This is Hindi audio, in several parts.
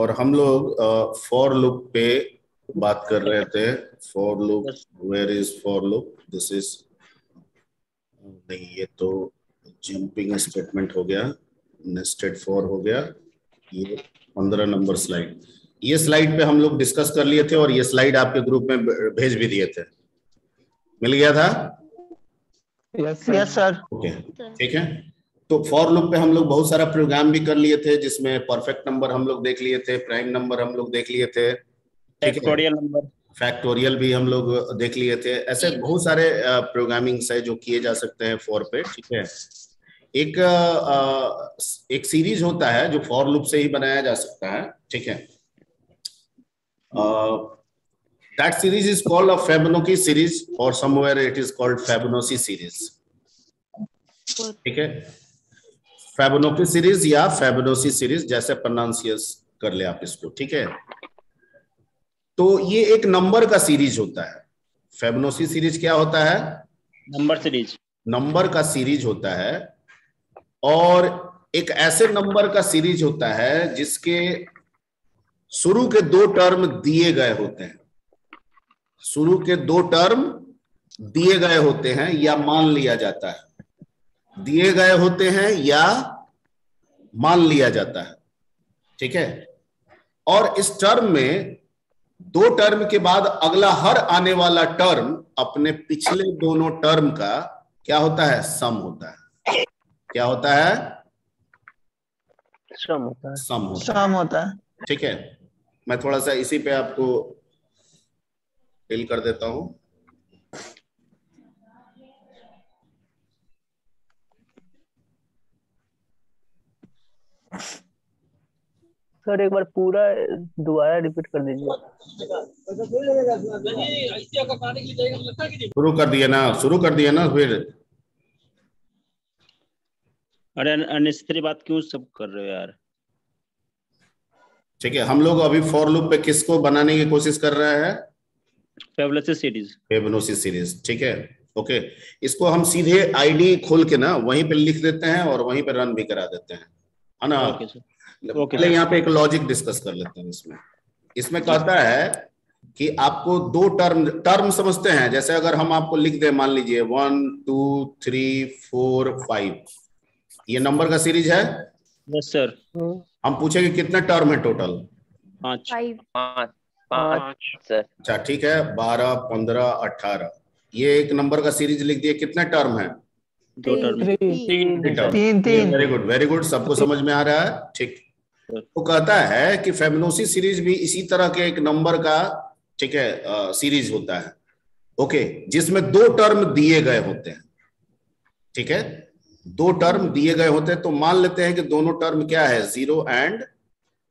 और हम लोग फॉर लूप पे बात कर रहे थे। For loop, where is for loop? This is, नहीं ये तो जंपिंग स्टेटमेंट हो गया, नेस्टेड फॉर हो गया। ये 15 नंबर स्लाइड, ये स्लाइड पे हम लोग डिस्कस कर लिए थे और ये स्लाइड आपके ग्रुप में भेज भी दिए थे, मिल गया था? Yes sir. ओके, ठीक है। तो फॉर लूप पे हम लोग बहुत सारा प्रोग्राम भी कर लिए थे, जिसमें परफेक्ट नंबर हम लोग देख लिए थे, प्राइम नंबर हम लोग देख लिए थे, ठीक है, फैक्टोरियल नंबर, फैक्टोरियल भी हम लोग देख लिए थे। ऐसे बहुत सारे प्रोग्रामिंग्स है जो किए जा सकते हैं फॉर पे, ठीक है। एक एक सीरीज होता है जो फॉर लूप से ही बनाया जा सकता है, ठीक है। That series is called a Fibonacci series और somewhere it is called Fibonacci series, ठीक है। Fibonacci सीरीज या Fibonacci सीरीज, जैसे प्रोनाउंसिएशन कर ले आप इसको, ठीक है। तो ये एक नंबर का सीरीज होता है। Fibonacci सीरीज क्या होता है? नंबर सीरीज, नंबर का सीरीज होता है, और एक ऐसे नंबर का सीरीज होता है जिसके शुरू के 2 टर्म दिए गए होते हैं। शुरू के 2 टर्म दिए गए होते हैं या मान लिया जाता है, दिए गए होते हैं या मान लिया जाता है, ठीक है। और इस टर्म में 2 टर्म के बाद अगला हर आने वाला टर्म अपने पिछले दोनों टर्म का क्या होता है? सम होता है। क्या होता है? सम होता है। सम होता है। ठीक है। मैं थोड़ा सा इसी पे आपको फिल कर देता हूं। सर एक बार पूरा दोबारा रिपीट कर दीजिए। शुरू कर दिया ना, शुरू कर दिया ना फिर। अरे अननेसेसरी बात क्यों सब कर रहे हो यार। ठीक है, हम लोग अभी फॉर लूप पे किसको बनाने की कोशिश कर रहे हैं? Fibonacci series. Fibonacci सीरीज, ठीक है। ओके, इसको हम सीधे आईडी खोल के ना वहीं पे लिख देते हैं और वहीं पे रन भी करा देते हैं, है ना? Okay sir. पहले यहाँ पे एक लॉजिक डिस्कस कर लेते हैं। इसमें कहता है कि आपको 2 टर्म समझते हैं। जैसे अगर हम आपको लिख दें, मान लीजिए 1 2 3 4 5, ये नंबर का सीरीज है। Yes sir. हम पूछेंगे कितने टर्म है टोटल? 5। 5 सर। अच्छा ठीक है, 12 15 18, ये एक नंबर का सीरीज लिख दिए। कितने टर्म है? 2 term. 3 very good, very good, सबको समझ में आ रहा है, ठीक। तो कहता है कि Fibonacci सीरीज भी इसी तरह के एक नंबर का, ठीक है, सीरीज होता है, ओके, जिसमें 2 टर्म दिए गए होते हैं, ठीक है। 2 टर्म दिए गए होते हैं, तो मान लेते हैं कि दोनों टर्म क्या है? 0 एंड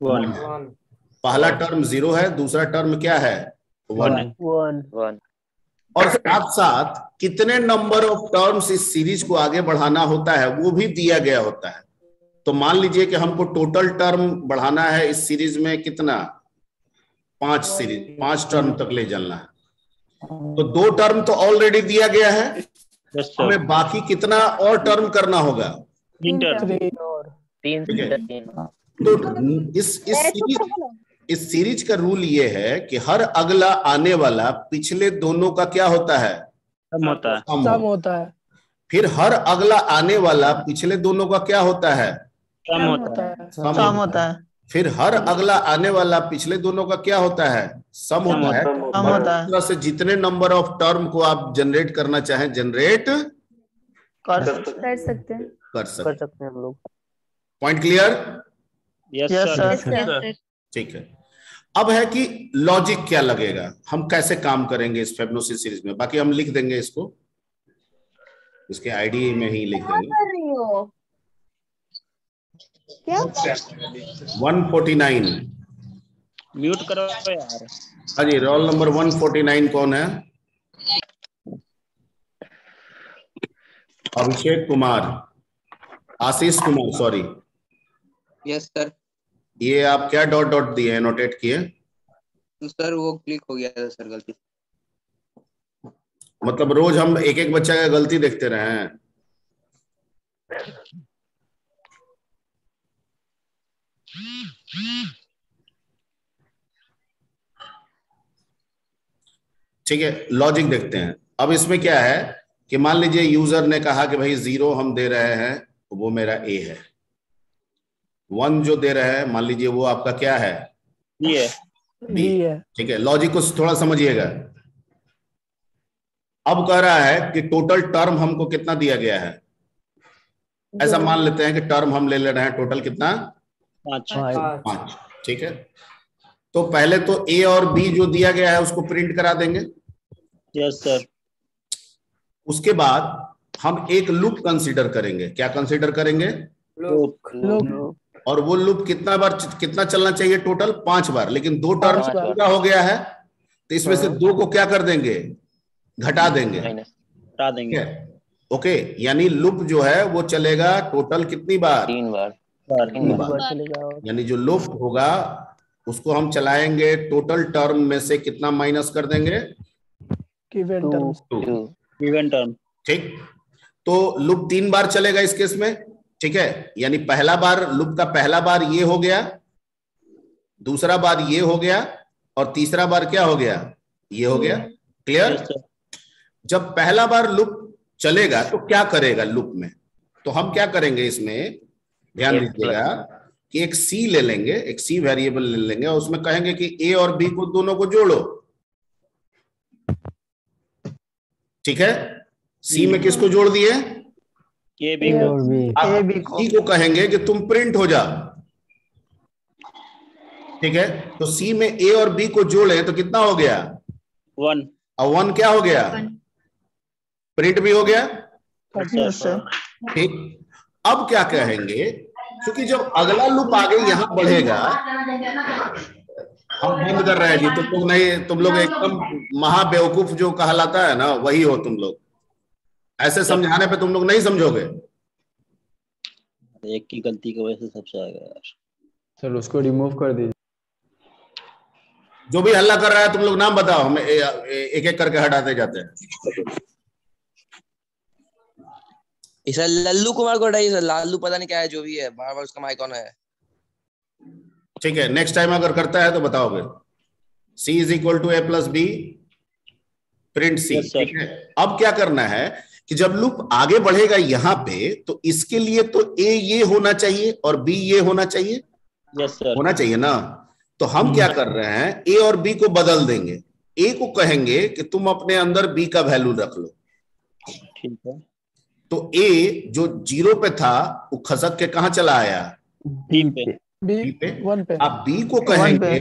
1। पहला टर्म 0 है, दूसरा टर्म क्या है? 1। और साथ साथ कितने नंबर ऑफ टर्म्स इस सीरीज को आगे बढ़ाना होता है वो भी दिया गया होता है। तो मान लीजिए कि हमको टोटल टर्म बढ़ाना है इस सीरीज में कितना? 5 टर्म तक ले जाना है। तो 2 टर्म तो ऑलरेडी दिया गया है, हमें बाकी कितना और टर्म करना होगा? 3 टर्म। 3। तो इस सीरीज का रूल ये है कि हर अगला आने वाला पिछले दोनों का क्या होता है? सम होता है। फिर हर अगला आने वाला पिछले दोनों का क्या होता है? सम होता है। फिर हर अगला आने वाला पिछले दोनों का क्या होता है? सम होता है। इस तरह से जितने नंबर ऑफ टर्म को आप जनरेट करना चाहें, जनरेट कर सकते हैं हम लोग। Point clear? Yes sir. ठीक है। अब है कि लॉजिक क्या लगेगा, हम कैसे काम करेंगे इस Fibonacci सीरीज में। बाकी हम लिख देंगे इसको, इसके आईडी में ही लिख देंगे। क्या? 149। म्यूट करो यार। हाँ जी, रोल नंबर 149 कौन है? Abhishek Kumar, Ashish Kumar, sorry. Yes sir. ये आप क्या डॉट डॉट दिए, नोटेट किए? सर वो क्लिक हो गया था सर, गलती। मतलब रोज हम एक एक बच्चा का गलती देखते रहे हैं। ठीक है, लॉजिक देखते हैं। अब इसमें क्या है कि मान लीजिए यूजर ने कहा कि भाई 0 हम दे रहे हैं, तो वो मेरा ए है। 1 जो दे रहे हैं मान लीजिए वो आपका क्या है, बी है। बी है। ठीक है, लॉजिक को थोड़ा समझिएगा। अब कह रहा है कि टोटल टर्म हमको कितना दिया गया है, ऐसा मान लेते हैं कि टर्म हम ले रहे हैं टोटल कितना, 5। ठीक है, तो पहले तो ए और बी जो दिया गया है उसको प्रिंट करा देंगे। Yes sir. उसके बाद हम एक लूप कंसीडर करेंगे। क्या कंसीडर करेंगे, लूप। और वो लूप कितना बार, कितना चलना चाहिए, टोटल 5 बार। लेकिन 2 टर्म पूरा हो गया है, तो इसमें से 2 को क्या कर देंगे, घटा देंगे। हटा देंगे। ओके, यानी लूप जो है वो चलेगा टोटल कितनी बार, 3 बार। 3 बार चलेगा। यानी जो लूप होगा उसको हम चलाएंगे, टोटल टर्म में से कितना माइनस कर देंगे, गिवन टर्म। Given term. ठीक, तो लूप 3 बार चलेगा इस केस में। ठीक है, यानी पहला बार लूप का पहला बार ये हो गया, दूसरा बार ये हो गया, और तीसरा बार क्या हो गया, ये हो गया। क्लियर। जब पहला बार लूप चलेगा तो क्या करेगा लूप में, तो हम क्या करेंगे इसमें, ध्यान दीजिएगा कि एक सी ले लेंगे, एक सी वेरिएबल ले लेंगे, और उसमें कहेंगे कि ए और बी को दोनों को जोड़ो। ठीक है, सी में किसको जोड़ दिए, ए बी को। सी को कहेंगे कि तुम प्रिंट हो जा। ठीक है, तो सी में ए और बी को जोड़े तो कितना हो गया, 1। और 1 क्या हो गया, प्रिंट भी हो गया। ठीक, अब क्या कहेंगे, क्योंकि जब अगला लूप आगे यहां बढ़ेगा, हम बंद कर रहे हैं जी, तुम लोग एकदम महाबेवकूफ जो कहलाता है ना, वही हो तुम लोग। ऐसे समझाने पे तुम लोग नहीं समझोगे। एक की गलती की वजह से सबसे आएगा यार। सर उसको रिमूव कर दीजिए। जो भी हल्ला कर रहा है तुम लोग नाम बताओ, हम एक एक करके हटाते जाते हैं। सर लल्लू कुमार को हटाइए सर, लालू पता नहीं क्या है, जो भी है बार बार उसका माइक ऑन है। ठीक है, नेक्स्ट टाइम अगर करता है तो बताओगे। C is equal to A plus B, print C. ठीक है, अब क्या करना है कि जब लूप आगे बढ़ेगा यहां पे, तो इसके लिए तो ए ये होना चाहिए और बी ये होना चाहिए। Yes sir. होना चाहिए ना। तो हम क्या कर रहे हैं, ए और बी को बदल देंगे। ए को कहेंगे कि तुम अपने अंदर बी का वैल्यू रख लो। ठीक है, तो ए जो 0 पे था वो खसक के कहां चला आया, बी पे। बी पे। आप बी को कहेंगे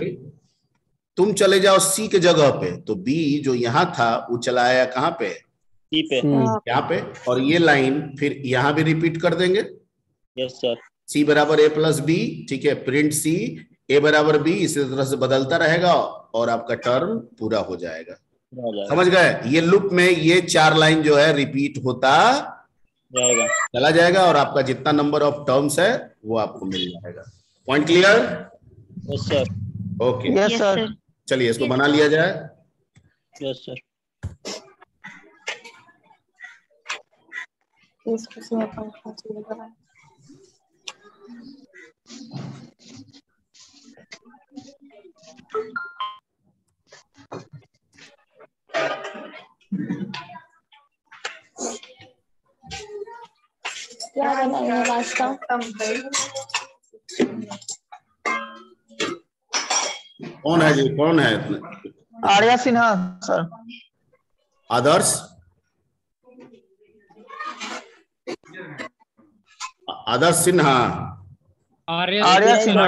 तुम चले जाओ सी के जगह पे, तो बी जो यहां था वो चला आया कहां पे, सी पे। यहाँ पे। और ये लाइन फिर यहां भी रिपीट कर देंगे। Yes sir. सी बराबर ए प्लस बी। ठीक है, प्रिंट सी ए बराबर बी, इसी तरह से बदलता रहेगा और आपका टर्म पूरा हो जाएगा। समझ गए, ये लूप में ये 4 लाइन जो है रिपीट होता जाएगा, चला जाएगा, और आपका जितना नंबर ऑफ टर्म्स है वो आपको मिल जाएगा। Point clear. Yes sir. Okay, yes sir. चलिए इसको बना लिया जाए। Yes sir. क्या बनाएंगे नाश्ता? कौन है जी, कौन है? Arya Sinha sir. Adarsh, Adarsh Sinha. Arya Sinha.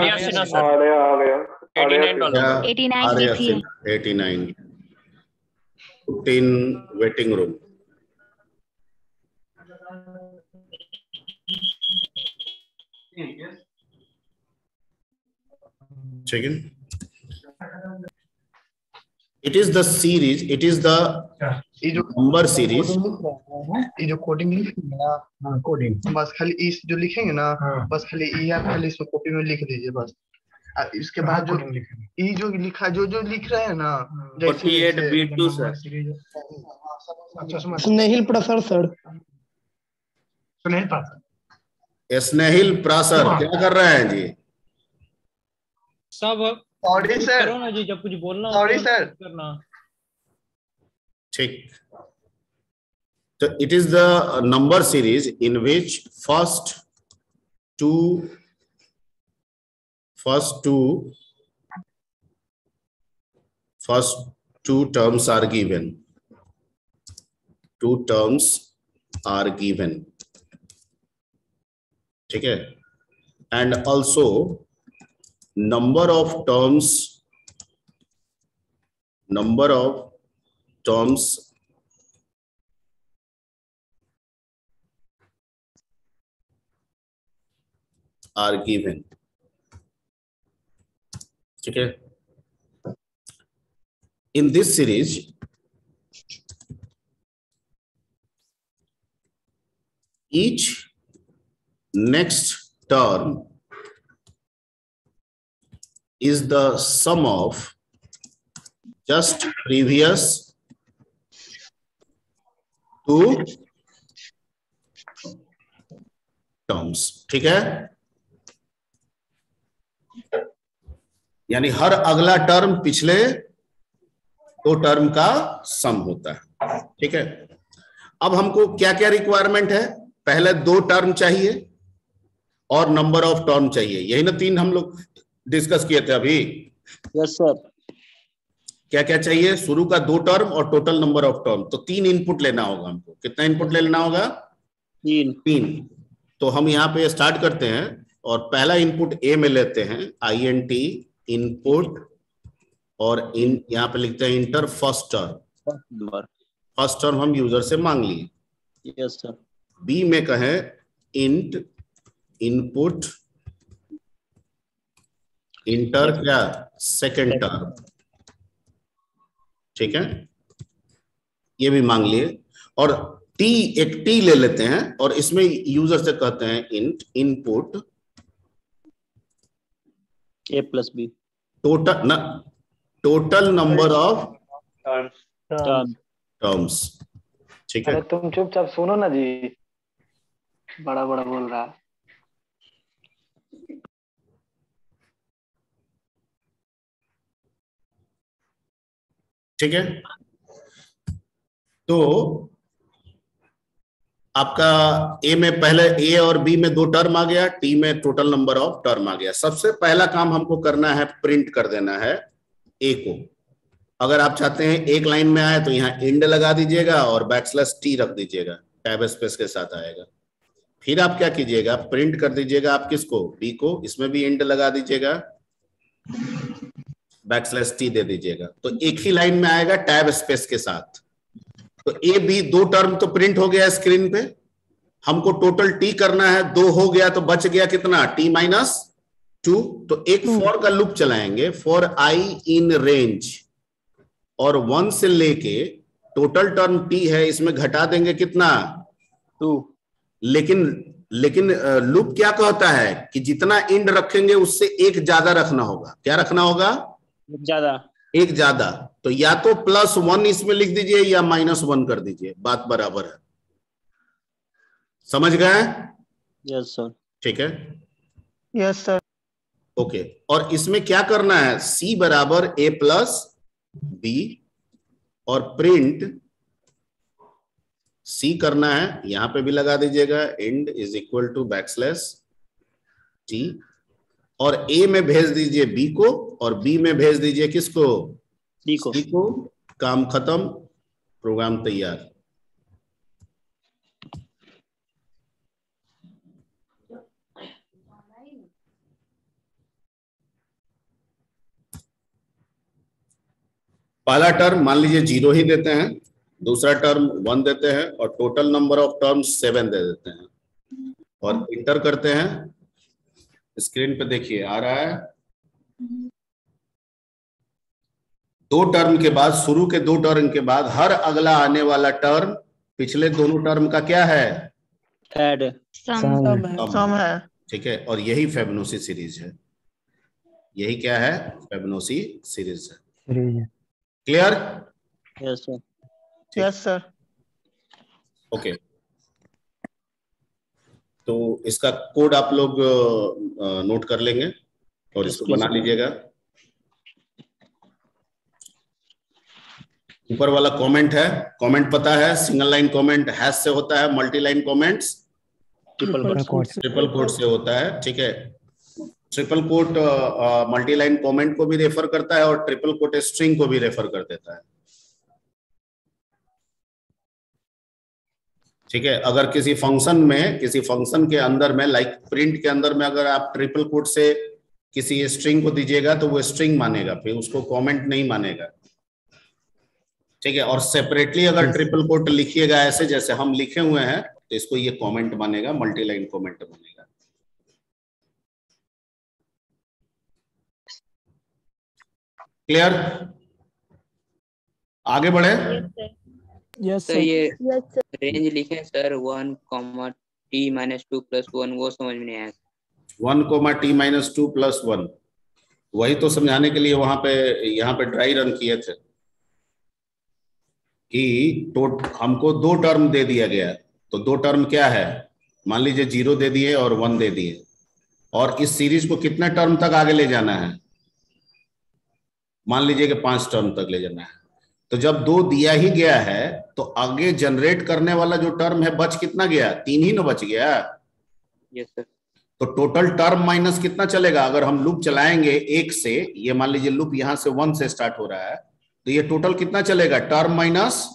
89 waiting room. Second, it is the series, it is the number series। ये जो कोडिंग लिखेंगे ना, कोडिंग बस खाली इस जो लिखेंगे ना, बस खाली ये आप खाली इसको कॉपी में लिख दीजिए बस। इसके बाद जो ये जो लिखा जो लिख रहे हैं ना, 48B2 सर। स्नेहिल प्रसर सर। स्नेहिल प्रासर क्या कर रहे हैं जी? सब सॉरी सर, करो ना जी, जब कुछ बोलना हो सॉरी तो सर करना। ठीक, so it is the number series in which first two terms are given. Two terms are given. ठीक है, and also number of terms are given. ठीक है, in this series each next term is the sum of just previous two terms. ठीक है, यानी हर अगला टर्म पिछले दो टर्म का सम होता है। ठीक है, अब हमको क्या क्या रिक्वायरमेंट है? पहले दो टर्म चाहिए और नंबर ऑफ टर्म चाहिए, यही ना तीन हम लोग डिस्कस किए थे अभी। Yes sir. क्या क्या चाहिए? शुरू का दो टर्म और टोटल नंबर ऑफ टर्म। तो तीन इनपुट लेना होगा हमको। कितना इनपुट लेना होगा? तीन। तो हम यहाँ पे स्टार्ट करते हैं और पहला इनपुट ए में लेते हैं, INT इनपुट, और यहाँ पे लिखते हैं inter first term. First term हम यूजर से मांग लिए। Yes sir. बी में कहें इंट इनपुट इंटर क्या सेकेंड टर्म। ठीक है, ये भी मांग लिए। और एक टी ले लेते हैं और इसमें यूजर से कहते हैं int input A plus B total number of terms. ठीक है, अरे तुम चुपचाप सुनो ना जी, बड़ा बड़ा बोल रहा है। ठीक है, तो आपका ए में पहले ए और बी में दो टर्म आ गया, टी में टोटल नंबर ऑफ टर्म आ गया। सबसे पहला काम हमको करना है, प्रिंट कर देना है ए को। अगर आप चाहते हैं एक लाइन में आए तो यहाँ इंड लगा दीजिएगा और बैकस्लैश टी रख दीजिएगा, टैब स्पेस के साथ आएगा। फिर आप क्या कीजिएगा, प्रिंट कर दीजिएगा आप किसको? बी को। इसमें भी इंड लगा दीजिएगा, बैकस्लैश टी दे दीजिएगा, तो एक ही लाइन में आएगा टैब स्पेस के साथ। तो ए बी दो टर्म तो प्रिंट हो गया स्क्रीन पे। हमको टोटल टी करना है, दो हो गया तो बच गया कितना? T minus 2। तो एक फॉर का लूप चलाएंगे, फॉर आई इन रेंज, और 1 से लेके टोटल टर्म टी है, इसमें घटा देंगे कितना? 2। लेकिन लूप क्या कहता है कि जितना इंड रखेंगे उससे एक ज्यादा रखना होगा। क्या रखना होगा? एक ज्यादा। तो या तो +1 इसमें लिख दीजिए या -1 कर दीजिए, बात बराबर है। समझ गए? Yes sir. ठीक है, यस सर। ओके, और इसमें क्या करना है? C बराबर A प्लस B, और प्रिंट C करना है, यहां पे भी लगा दीजिएगा end is equal to backslash T, और A में भेज दीजिए B को और B में भेज दीजिए किसको? C को। काम खत्म, प्रोग्राम तैयार। पहला टर्म मान लीजिए 0 ही देते हैं, दूसरा टर्म 1 देते हैं, और टोटल नंबर ऑफ टर्म्स 7 दे देते हैं, और इंटर करते हैं। स्क्रीन पे देखिए आ रहा है। दो टर्म के बाद, शुरू के दो टर्म के बाद हर अगला आने वाला टर्म पिछले दोनों टर्म का क्या है? ऐड सम है। ठीक है, और यही फेबोनाची सीरीज है। यही क्या है? फेबोनाची सीरीज है। Clear? Yes sir. Yes sir. Okay, तो इसका कोड आप लोग नोट कर लेंगे और इसको बना लीजिएगा। ऊपर वाला कमेंट है, कमेंट पता है, सिंगल लाइन कमेंट हैश से होता है, multi line comments triple quote से होता है। ठीक है, triple quote multi line comment को भी रेफर करता है और ट्रिपल कोट स्ट्रिंग को भी रेफर कर देता है। ठीक है, अगर किसी फंक्शन के अंदर में लाइक प्रिंट के अंदर में अगर आप ट्रिपल कोट से किसी स्ट्रिंग को दीजिएगा तो वो स्ट्रिंग मानेगा, फिर उसको कमेंट नहीं मानेगा। ठीक है, और सेपरेटली अगर ट्रिपल कोट लिखिएगा ऐसे जैसे हम लिखे हुए हैं तो इसको ये कमेंट मानेगा, मल्टी लाइन कमेंट मानेगा। क्लियर? आगे बढ़े। Yes sir sir. ये रेंज लिखे सर 1, t-2 + 1 वो समझ में नहीं आया। 1, t-2 + 1 वही तो समझाने के लिए वहां पे यहाँ पे ड्राई रन किए थे कि तो हमको 2 टर्म दे दिया गया, तो 2 टर्म क्या है, मान लीजिए 0 दे दिए और 1 दे दिए, और इस सीरीज को कितने टर्म तक आगे ले जाना है, मान लीजिए कि 5 टर्म तक ले जाना है। तो जब 2 दिया ही गया है तो आगे जनरेट करने वाला जो टर्म है बच कितना गया, 3 ही ना बच गया। Yes sir. तो टोटल टर्म माइनस कितना चलेगा, अगर हम लूप चलाएंगे 1 से, ये मान लीजिए लूप यहां से 1 से स्टार्ट हो रहा है, तो ये टोटल कितना चलेगा, टर्म माइनस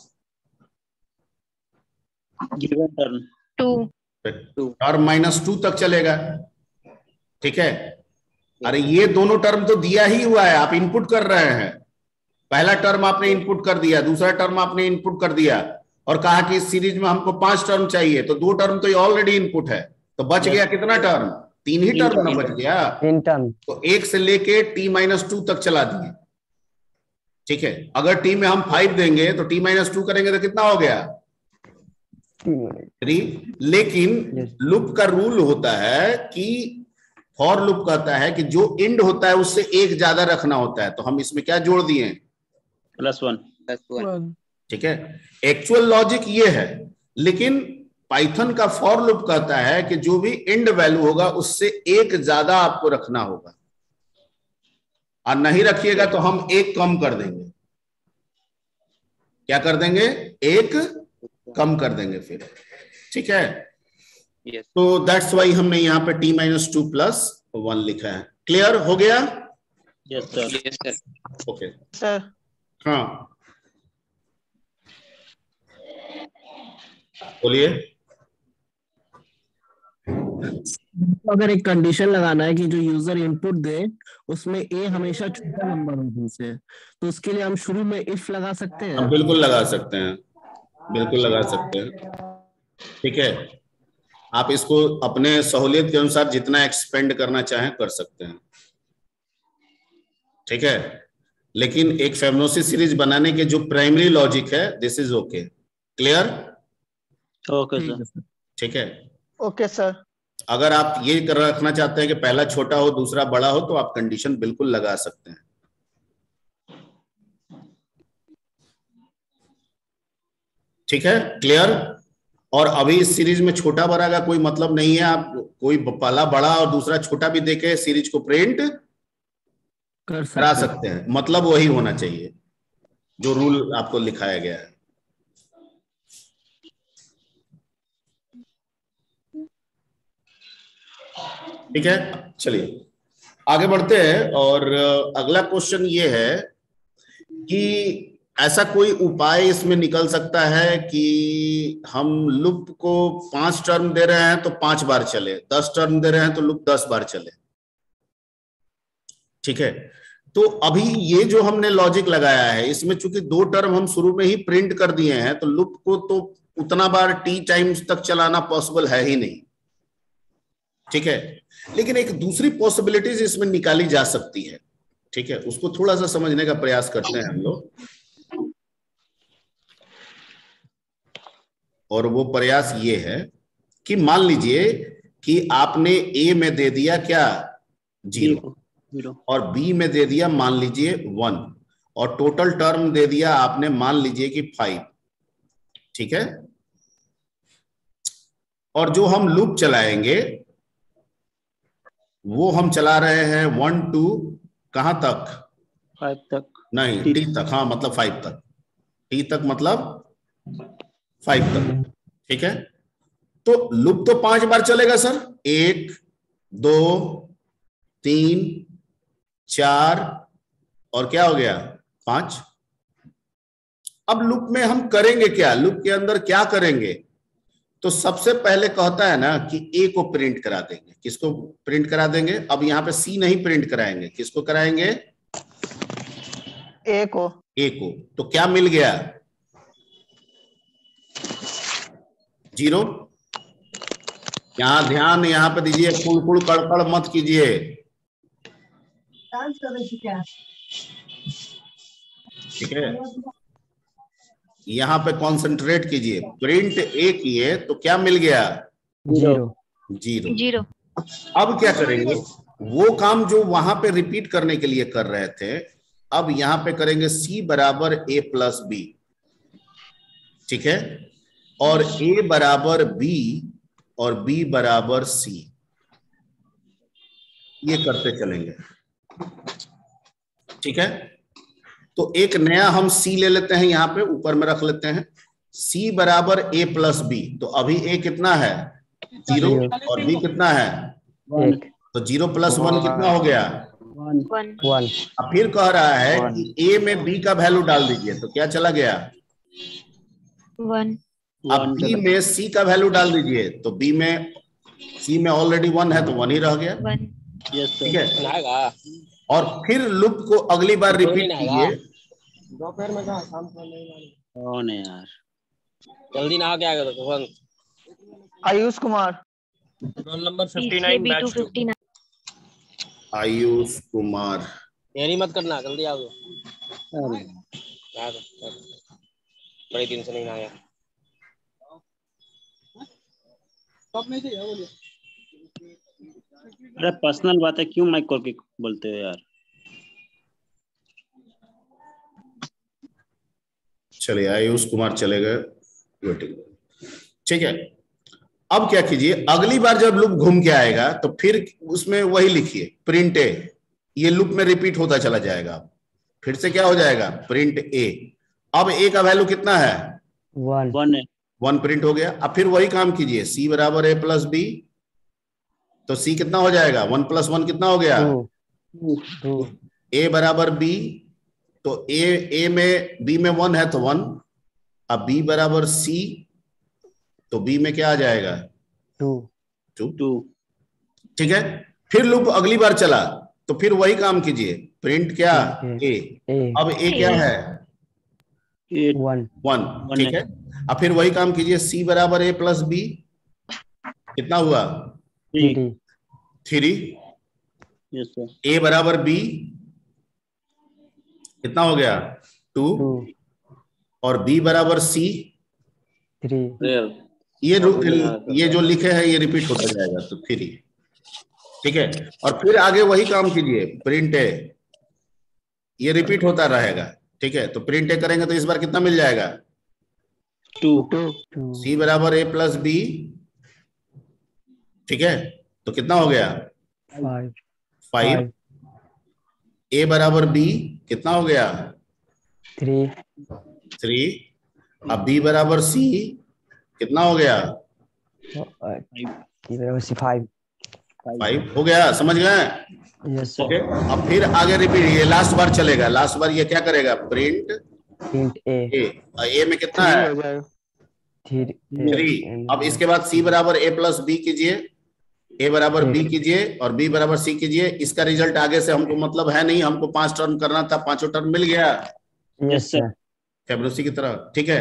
2 टर्म माइनस 2 तक चलेगा। ठीक है, अरे ये दोनों टर्म तो दिया ही हुआ है, आप इनपुट कर रहे हैं। पहला टर्म आपने इनपुट कर दिया, दूसरा टर्म आपने इनपुट कर दिया और कहा कि इस सीरीज में हमको 5 टर्म चाहिए, तो 2 टर्म तो ये ऑलरेडी इनपुट है, तो बच गया कितना टर्म, 3 ही टर्म ना बच गया। 3 टर्म। तो 1 से लेके t-2 तक चला दिए। ठीक है, अगर t में हम 5 देंगे तो t-2 करेंगे तो कितना हो गया, 3। लेकिन लूप का रूल होता है कि फॉर लूप कहता है कि जो एंड होता है उससे 1 ज्यादा रखना होता है, तो हम इसमें क्या जोड़ दिए, +1। ठीक है, एक्चुअल लॉजिक ये है, लेकिन पाइथन का फॉर लूप कहता है कि जो भी एंड वैल्यू होगा उससे 1 ज्यादा आपको रखना होगा, और नहीं रखिएगा तो हम 1 कम कर देंगे। क्या कर देंगे, 1 कम कर देंगे फिर। ठीक है, तो दैट्स वाई हमने यहाँ पे t-2 + 1 लिखा है। क्लियर हो गया? Yes sir. Okay sir. हाँ बोलिए। अगर एक कंडीशन लगाना है कि जो यूजर इनपुट दे उसमें a हमेशा छोटा नंबर हो से, तो उसके लिए हम शुरू में इफ लगा सकते हैं। हम बिल्कुल लगा सकते हैं, बिल्कुल लगा सकते हैं। ठीक है, आप इसको अपने सहूलियत के अनुसार जितना एक्सपेंड करना चाहें कर सकते हैं। ठीक है, लेकिन एक फिबोनाची सीरीज बनाने के जो प्राइमरी लॉजिक है, this is okay. Clear? Okay sir. ठीक है, ओके सर। अगर आप ये कर रखना चाहते हैं कि पहला छोटा हो दूसरा बड़ा हो, तो आप कंडीशन बिल्कुल लगा सकते हैं। ठीक है, क्लियर? और अभी इस सीरीज में छोटा बड़ा का कोई मतलब नहीं है, आप कोई पहला बड़ा और दूसरा छोटा भी देके सीरीज को प्रिंट करा सकते हैं, मतलब वही होना चाहिए जो रूल आपको लिखाया गया है। ठीक है, चलिए आगे बढ़ते हैं। और अगला क्वेश्चन ये है कि ऐसा कोई उपाय इसमें निकल सकता है कि हम लूप को 5 टर्म दे रहे हैं तो 5 बार चले, 10 टर्म दे रहे हैं तो लूप 10 बार चले। ठीक है, तो अभी ये जो हमने लॉजिक लगाया है इसमें चूंकि 2 टर्म हम शुरू में ही प्रिंट कर दिए हैं, तो लूप को तो उतना बार t टाइम्स तक चलाना पॉसिबल है ही नहीं। ठीक है, लेकिन एक दूसरी पॉसिबिलिटीज इसमें निकाली जा सकती है। ठीक है, उसको थोड़ा सा समझने का प्रयास करते हैं हम लोग, और वो प्रयास ये है कि मान लीजिए कि आपने a में दे दिया क्या 0 और b में दे दिया मान लीजिए 1 और टोटल टर्म दे दिया आपने मान लीजिए कि 5। ठीक है, और जो हम लूप चलाएंगे वो हम चला रहे हैं 1 to कहां तक, 5 तक नहीं t तक, हाँ मतलब 5 तक। टी तक मतलब 5 तक, ठीक है। तो लूप तो 5 बार चलेगा सर, 1 2 3 4 और क्या हो गया 5। अब लूप में हम करेंगे क्या, लूप के अंदर क्या करेंगे, तो सबसे पहले कहता है ना कि ए को प्रिंट करा देंगे। किसको प्रिंट करा देंगे, अब यहाँ पे सी नहीं प्रिंट कराएंगे, किसको कराएंगे, ए को। ए को। तो क्या मिल गया 0। यहां ध्यान यहाँ पे दीजिए, कुड़ कड़कड़ मत कीजिए, ठीक है। यहाँ पे कंसंट्रेट कीजिए, प्रिंट ए किए तो क्या मिल गया 0। अब क्या करेंगे, वो काम जो वहां पे रिपीट करने के लिए कर रहे थे, अब यहां पे करेंगे सी बराबर ए प्लस बी, ठीक है, और ए बराबर बी और बी बराबर सी, ये करते चलेंगे, ठीक है। तो एक नया हम सी ले लेते हैं, यहां पे ऊपर में रख लेते हैं, सी बराबर ए प्लस बी। तो अभी ए कितना है 0 और बी कितना है 1। तो 0 + 1 कितना हो गया 1। अब फिर कह रहा है कि ए में बी का वैल्यू डाल दीजिए, तो क्या चला गया 1। अब बी में सी का वैल्यू डाल दीजिए, तो बी में सी में ऑलरेडी 1 है तो 1 ही रह गया, ठीक है। और फिर लूप को अगली बार रिपीट कीजिए। दोपहर में कहा, शाम को नहीं यार, जल्दी ना क्या करो। Ayush Kumar, roll number 59 batch 2। Ayush Kumar, देरी मत करना, जल्दी आओ। बड़े दिन से नहीं आया। अरे पर्सनल बात है, क्यों माइक कॉल के बोलते हो यार। चलिए आयुष कुमार चले गए, ठीक है। अब क्या कीजिए, अगली बार जब लूप घूम के आएगा तो फिर उसमें वही लिखिए प्रिंट ए, ये लूप में रिपीट होता चला जाएगा। फिर से क्या हो जाएगा प्रिंट ए। अब ए का वैल्यू कितना है 1 प्रिंट हो गया। अब फिर वही काम कीजिए, सी बराबर ए प्लस बी, तो सी कितना हो जाएगा 1 + 1 कितना हो गया 2। ए बराबर बी, तो ए में बी में 1 है तो 1। अब बी बराबर सी, तो बी में क्या आ जाएगा 2, ठीक है। फिर लूप अगली बार चला तो फिर वही काम कीजिए, प्रिंट क्या ए। अब ए क्या है 1, ठीक है। अब फिर वही काम कीजिए, सी बराबर ए प्लस बी, कितना हुआ 3। ए बराबर बी कितना हो गया 2 और बी बराबर सी 3। ये जो लिखे हैं ये रिपीट होता जाएगा, तो 3, ठीक है। और फिर आगे वही काम कीजिए, प्रिंट ए, ये रिपीट होता रहेगा, ठीक है। तो प्रिंट ए करेंगे तो इस बार कितना मिल जाएगा 2। सी बराबर ए प्लस बी, ठीक है, तो कितना हो गया 5। ए बराबर बी कितना हो गया 3। अब बी बराबर सी कितना हो गया 5 हो गया, समझ गए। यस ओके, अब फिर आगे रिपीट, ये लास्ट बार चलेगा। लास्ट बार ये क्या करेगा प्रिंट ए में कितना है 3। अब इसके बाद सी बराबर ए प्लस बी कीजिए, ए बराबर बी कीजिए और बी बराबर सी कीजिए। इसका रिजल्ट आगे से हमको मतलब है नहीं, हमको 5 टर्म करना था, 5 टर्म मिल गया यस सर फैब्रोसी की तरह, ठीक है।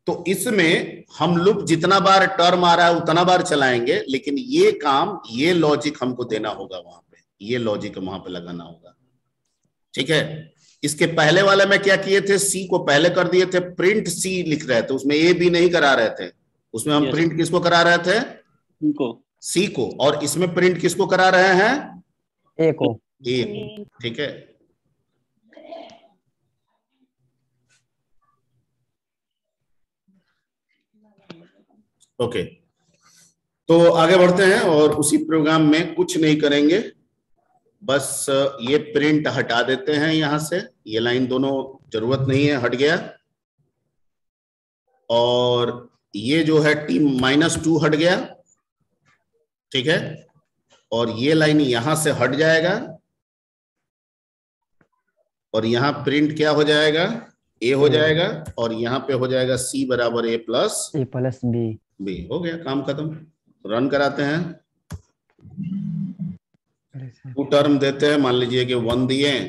तो इसमें हम लूप जितना बार टर्म आ रहा है उतना बार चलाएंगे, लेकिन ये काम, ये लॉजिक हमको देना होगा वहां पे, ये लॉजिक वहां पे लगाना होगा, ठीक है। इसके पहले वाले में क्या किए थे, सी को पहले कर दिए थे, प्रिंट सी लिख रहे थे, उसमें ए बी नहीं करा रहे थे, उसमें हम प्रिंट किसको करा रहे थे सी को, और इसमें प्रिंट किसको करा रहे हैं ए को, ठीक है। ओके, तो आगे बढ़ते हैं और उसी प्रोग्राम में कुछ नहीं करेंगे, बस ये प्रिंट हटा देते हैं यहां से, ये लाइन दोनों जरूरत नहीं है, हट गया। और ये जो है t -2 हट गया, ठीक है, और ये लाइन यहां से हट जाएगा और यहां प्रिंट क्या हो जाएगा, a हो जाएगा, और यहां पे हो जाएगा c बराबर a प्लस b। हो गया, काम खत्म। रन कराते हैं। 2 टर्म देते हैं, मान लीजिए कि 1 दिए,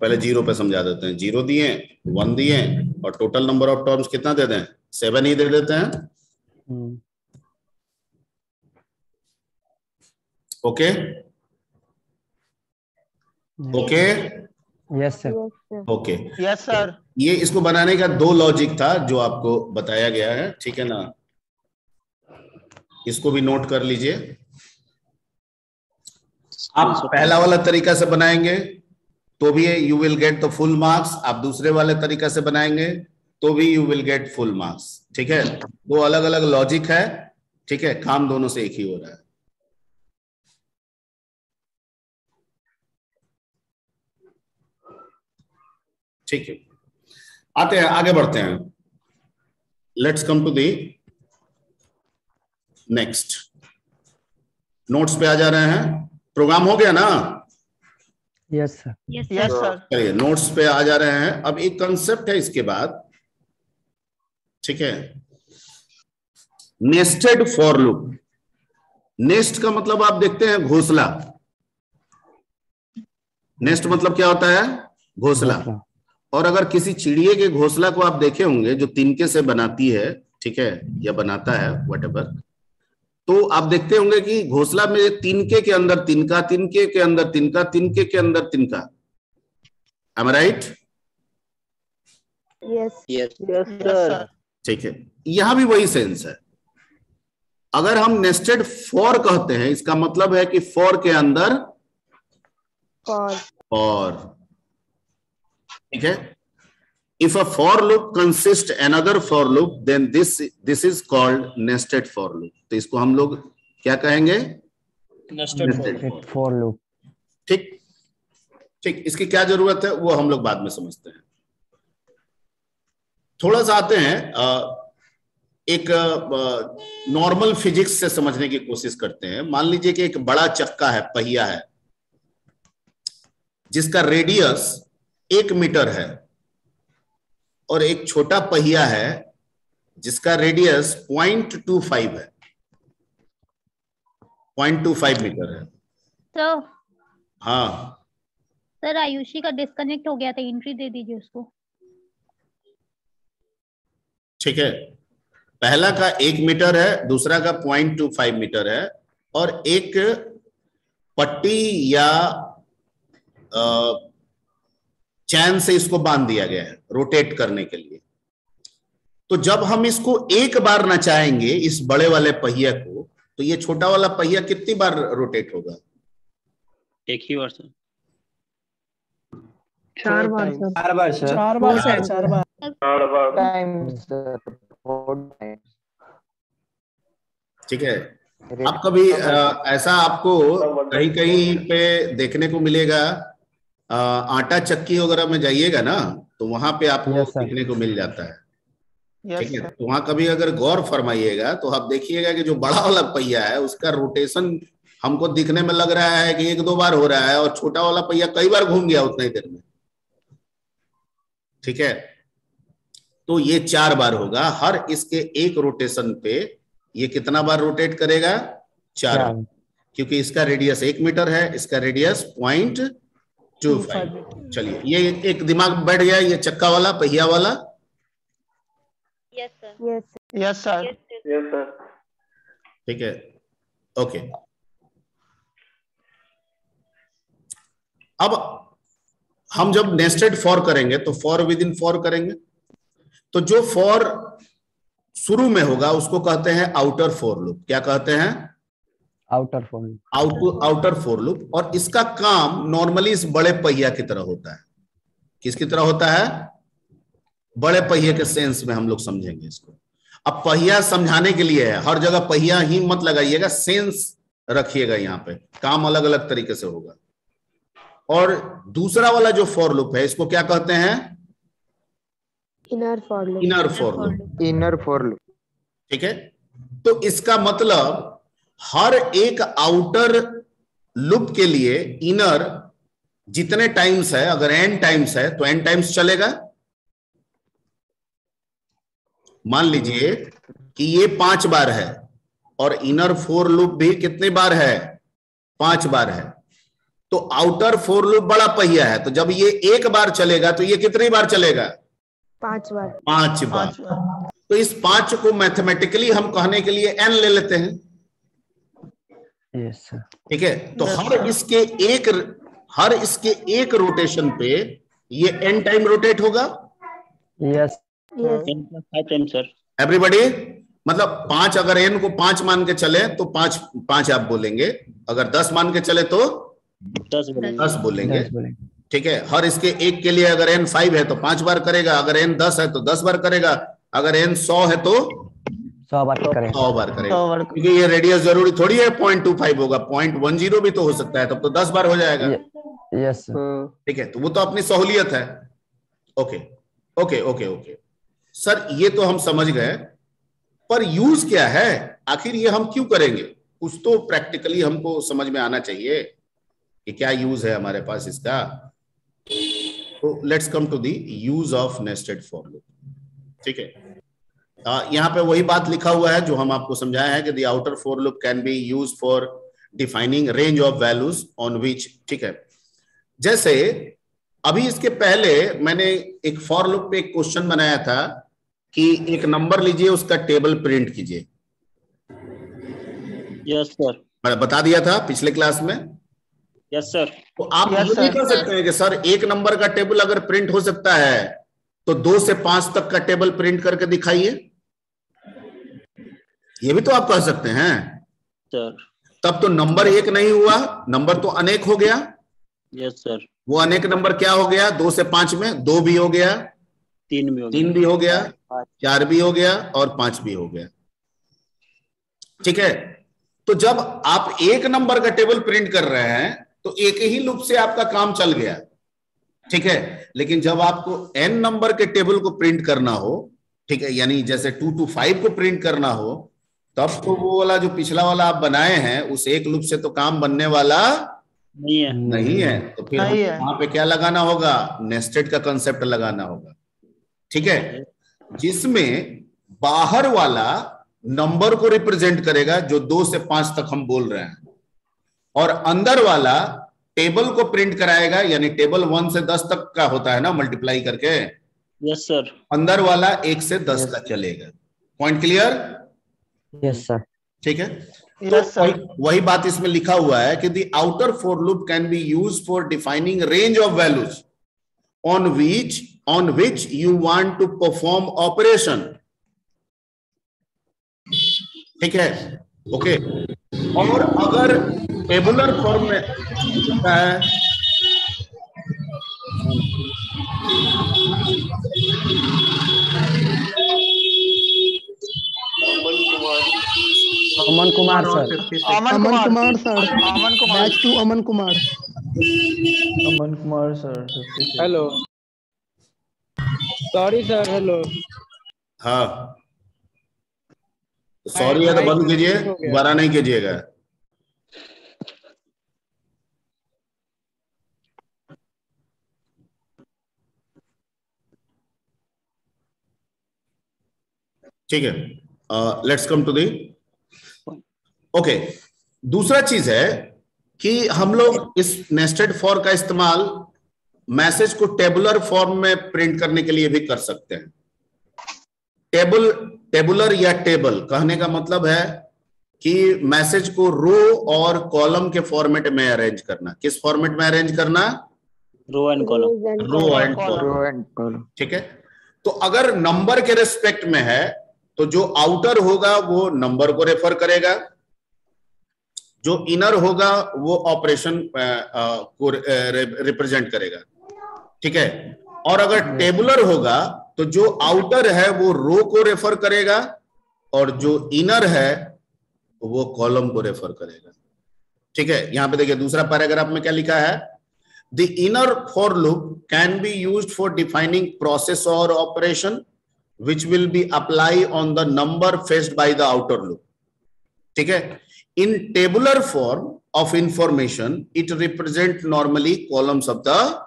पहले 0 पे समझा देते हैं, 0 दिए, 1 दिए, और टोटल नंबर ऑफ टर्म्स कितना दे दें, 7 ही दे देते हैं। Okay okay, yes sir, okay, yes sir. ये इसको बनाने का 2 लॉजिक था जो आपको बताया गया है, ठीक है ना, इसको भी नोट कर लीजिए। आप पहला वाला तरीका से बनाएंगे तो भी you will get the full marks, आप दूसरे वाले तरीका से बनाएंगे तो भी you will get full marks, ठीक है। 2 अलग अलग लॉजिक है, ठीक है, काम दोनों से एक ही हो रहा है। ठीक है, आते हैं, आगे बढ़ते हैं। Let's come to the next. Notes पे आ जा रहे हैं, प्रोग्राम हो गया ना? Yes sir, yes sir. चलिए नोट्स पे आ जा रहे हैं। अब एक कंसेप्ट है इसके बाद, ठीक है, नेस्टेड फॉर लूप। नेस्ट का मतलब आप देखते हैं घोंसला। नेस्ट मतलब क्या होता है, घोंसला। और अगर किसी चिड़िए के घोंसला को आप देखे होंगे जो तिनके से बनाती है, ठीक है, या बनाता है व्हाटएवर, तो आप देखते होंगे कि घोंसला में तिनके के अंदर तिनका, तिनके के अंदर तिनका, तिनके के अंदर तिनका। Am I right? Yes yes sir. ठीक है, यहां भी वही सेंस है। अगर हम नेस्टेड फॉर कहते हैं, इसका मतलब है कि फॉर के अंदर फॉर, ठीक है। If a for loop consists another for loop, then this is called nested for loop. तो इसको हम लोग क्या कहेंगे, नेस्टेड फॉर लूप। ठीक ठीक, इसकी क्या जरूरत है वो हम लोग बाद में समझते हैं। थोड़ा सा आते हैं, एक नॉर्मल फिजिक्स से समझने की कोशिश करते हैं। मान लीजिए कि एक बड़ा चक्का है, पहिया है, जिसका रेडियस 1 मीटर है, और एक छोटा पहिया है जिसका रेडियस 0.25 है, 0.25 मीटर है। सर, हाँ सर आयुषी का डिस्कनेक्ट हो गया था, एंट्री दे दीजिए उसको। ठीक है, पहला का 1 मीटर है, दूसरा का 0.25 मीटर है, और एक पट्टी या चैन से इसको बांध दिया गया है रोटेट करने के लिए। तो जब हम इसको एक बार नचाएंगे इस बड़े वाले पहिया को, तो ये छोटा वाला पहिया कितनी बार रोटेट होगा? एक ही बार सर। 4 बार सर। 4 बार सर। 4 बार सर। 4 बार। ठीक है, अब कभी ऐसा आपको कहीं कहीं पे देखने को मिलेगा, आटा चक्की वगैरह में जाइएगा ना, तो वहां पे आपको देखने को मिल जाता है, ठीक है। तो वहां कभी अगर गौर फरमाइएगा तो आप देखिएगा कि जो बड़ा वाला पहिया है उसका रोटेशन हमको दिखने में लग रहा है कि 1-2 बार हो रहा है, और छोटा वाला पहिया कई बार घूम गया उतना ही देर में, ठीक है। तो ये 4 बार होगा, हर इसके एक रोटेशन पे ये कितना बार रोटेट करेगा? 4 बार, क्योंकि इसका रेडियस 1 मीटर है, इसका रेडियस 0.25। चलिए, ये एक दिमाग बैठ गया, ये चक्का वाला, पहिया वाला। Yes sir. Yes sir. Yes sir. ठीक है, ओके। अब हम जब नेस्टेड फॉर करेंगे तो फॉर विद इन फॉर करेंगे, तो जो फॉर शुरू में होगा उसको कहते हैं आउटर फॉर लूप। क्या कहते हैं? Outer for loop. Outer for loop. और इसका काम नॉर्मली इस बड़े पहिया की तरह होता है। किसकी तरह होता है? बड़े पहिए के सेंस में हम लोग समझेंगे इसको। अब पहिया समझाने के लिए है, हर जगह पहिया ही मत लगाइएगा, सेंस रखिएगा, यहाँ पे काम अलग अलग तरीके से होगा। और दूसरा वाला जो फॉर लूप है इसको क्या कहते हैं? Inner for loop. Inner for loop. Inner for loop. ठीक है, तो इसका मतलब हर एक आउटर लूप के लिए इनर जितने टाइम्स है, अगर n टाइम्स है तो n टाइम्स चलेगा। मान लीजिए कि ये 5 बार है और इनर फॉर लूप भी कितनी बार है, 5 बार है। तो आउटर फॉर लूप बड़ा पहिया है, तो जब ये 1 बार चलेगा तो ये कितनी बार चलेगा, 5 बार। 5 बार। तो इस 5 को मैथमेटिकली हम कहने के लिए n ले लेते हैं। Yes sir. ठीक है, तो हर इसके एक रोटेशन पे ये n टाइम रोटेट होगा। Yes sir. एवरीबॉडी, मतलब 5, अगर n को 5 मान के चले तो 5 आप बोलेंगे, अगर 10 मान के चले तो 10 बोलेंगे। ठीक है, हर इसके एक के लिए अगर n 5 है तो 5 बार करेगा, अगर n 10 है तो 10 बार करेगा, अगर n 100 है तो 100 बार करेगा। 100 बार करेगा, क्योंकि ये रेडियस जरूरी थोड़ी है 0.25 होगा, 0.10 भी तो हो सकता है, तब तो 10 बार हो जाएगा। यस। ठीक है, तो वो तो अपनी सहूलियत है। Okay okay okay okay sir, ये तो हम समझ गए, पर यूज क्या है, आखिर ये हम क्यों करेंगे, कुछ तो प्रैक्टिकली हमको समझ में आना चाहिए कि क्या यूज है हमारे पास इसका। तो let's come to the use of nested for loop. ठीक है, यहाँ पे वही बात लिखा हुआ है जो हम आपको समझाया है कि the outer for loop can be use for defining range of values on which. ठीक है, जैसे अभी इसके पहले मैंने एक फॉर लूप पे एक क्वेश्चन बनाया था कि एक नंबर लीजिए, उसका टेबल प्रिंट कीजिए। Yes sir. मैंने बता दिया था पिछले क्लास में। Yes sir. तो आप ये नहीं कर सकते हैं कि सर एक नंबर का टेबल अगर प्रिंट हो सकता है तो 2 से 5 तक का टेबल प्रिंट करके दिखाइए, ये भी तो आप कह सकते हैं सर। तब तो नंबर एक नहीं हुआ, नंबर तो अनेक हो गया। Yes sir. वो अनेक नंबर क्या हो गया, 2 से 5 में 2 भी हो गया, 3 भी हो गया, 3 भी हो गया, 4 भी हो गया और 5 भी हो गया। ठीक है, तो जब आप एक नंबर का टेबल प्रिंट कर रहे हैं तो एक ही लूप से आपका काम चल गया। ठीक है, लेकिन जब आपको n नंबर के टेबल को प्रिंट करना हो, ठीक है, यानी जैसे 2 to 5 को प्रिंट करना हो, तब तो वो वाला जो पिछला वाला आप बनाए हैं उस एक लूप से तो काम बनने वाला नहीं है। तो फिर वहां पे क्या लगाना होगा, नेस्टेड का कंसेप्ट लगाना होगा। ठीक है, जिसमें बाहर वाला नंबर को रिप्रेजेंट करेगा जो 2 से 5 तक हम बोल रहे हैं, और अंदर वाला टेबल को प्रिंट कराएगा, यानी टेबल 1 से 10 तक का होता है ना मल्टीप्लाई करके। Yes sir. अंदर वाला 1 से 10 तक चलेगा। Point clear? Yes sir. ठीक है, तो वही बात इसमें लिखा हुआ है कि the outer for loop can be used for defining range of values on which you want to perform operation। ठीक है, ओके। और अगर टेबुलर फॉर्म में है Aman Kumar sir. Aman Kumar sir. Batch 2 Aman Kumar. Aman Kumar sir. Hello sorry sir. Hello. हाँ, सॉरी है तो बंद कीजिए, दोबारा नहीं कीजिएगा। ठीक है, let's come to the okay. दूसरा चीज है कि हम लोग इस नेस्टेड फॉर का इस्तेमाल मैसेज को टेबुलर फॉर्म में प्रिंट करने के लिए भी कर सकते हैं। टेबुलर या टेबल कहने का मतलब है कि मैसेज को रो और कॉलम के फॉर्मेट में अरेंज करना। किस फॉर्मेट में अरेंज करना? Row and column. Row and column. ठीक है, तो अगर नंबर के रेस्पेक्ट में है तो जो आउटर होगा वो नंबर को रेफर करेगा, जो इनर होगा वो ऑपरेशन को रिप्रेजेंट करेगा। ठीक है, और अगर टेबुलर होगा तो जो आउटर है वो रो को रेफर करेगा और जो इनर है वो कॉलम को रेफर करेगा। ठीक है, यहां पे देखिए दूसरा पैराग्राफ में क्या लिखा है, The inner for loop can be used for defining process or operation which will be applied on the number fetched by the outer loop. ठीक है? In tabular form of information, it represent normally columns of the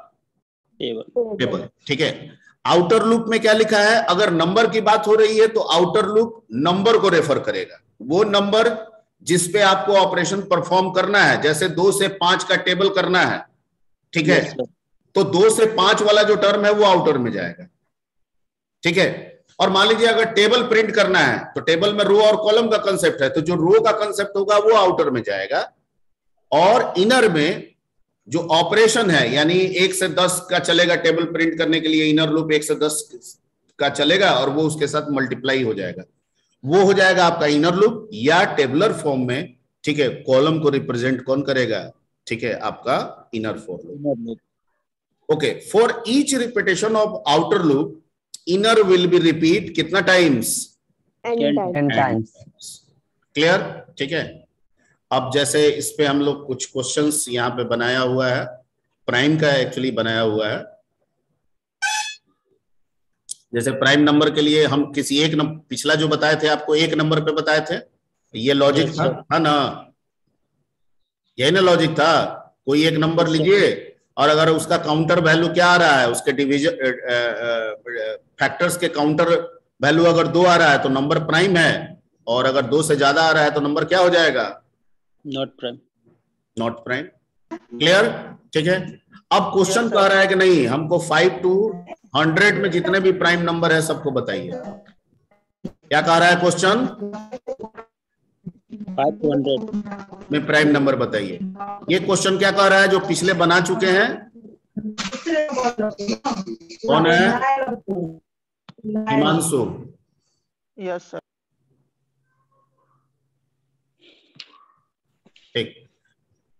table. ठीक है? आउटर लूप में क्या लिखा है? अगर नंबर की बात हो रही है तो आउटर लूप नंबर को रेफर करेगा, वो नंबर जिस पे आपको ऑपरेशन परफॉर्म करना है। जैसे 2 से 5 का टेबल करना है, ठीक है, तो 2 से 5 वाला जो टर्म है वो आउटर में जाएगा। ठीक है? और मान लीजिए अगर टेबल प्रिंट करना है तो टेबल में रो और कॉलम का कंसेप्ट है, तो जो रो का कंसेप्ट होगा वो आउटर में जाएगा, और इनर में जो ऑपरेशन है यानी 1 से 10 का चलेगा टेबल प्रिंट करने के लिए, इनर लूप 1 से 10 का चलेगा और वो उसके साथ मल्टीप्लाई हो जाएगा, वो हो जाएगा आपका इनर लूप। या टेबुलर फॉर्म में, ठीक है, कॉलम को रिप्रेजेंट कौन करेगा? ठीक है, आपका inner for loop. Okay, for each repetition of outer loop inner will be repeat कितना टाइम्स? 10 टाइम्स। क्लियर? ठीक है। अब जैसे इस पे हम लोग कुछ क्वेश्चंस यहाँ पे बनाया हुआ है, प्राइम का एक्चुअली बनाया हुआ है। जैसे प्राइम नंबर के लिए हम किसी एक नंबर, पिछला जो बताए थे आपको एक नंबर पे बताए थे, ये लॉजिक था ना, यही ना लॉजिक था। कोई एक नंबर लीजिए और अगर उसका काउंटर वैल्यू क्या आ रहा है, उसके डिवीजन फैक्टर्स के काउंटर वैल्यू अगर 2 आ रहा है तो नंबर प्राइम है, और अगर 2 से ज्यादा आ रहा है तो नंबर क्या हो जाएगा? Not prime. Not prime. Clear? ठीक है। अब क्वेश्चन कह रहा है कि नहीं, हमको 5 to 100 में जितने भी प्राइम नंबर है सबको बताइए। क्या कह रहा है क्वेश्चन? 5 to 100 में प्राइम नंबर बताइए। ये क्वेश्चन क्या कह रहा है? जो पिछले बना चुके हैं, कौन है? हिमांशु। Yes sir. ठीक,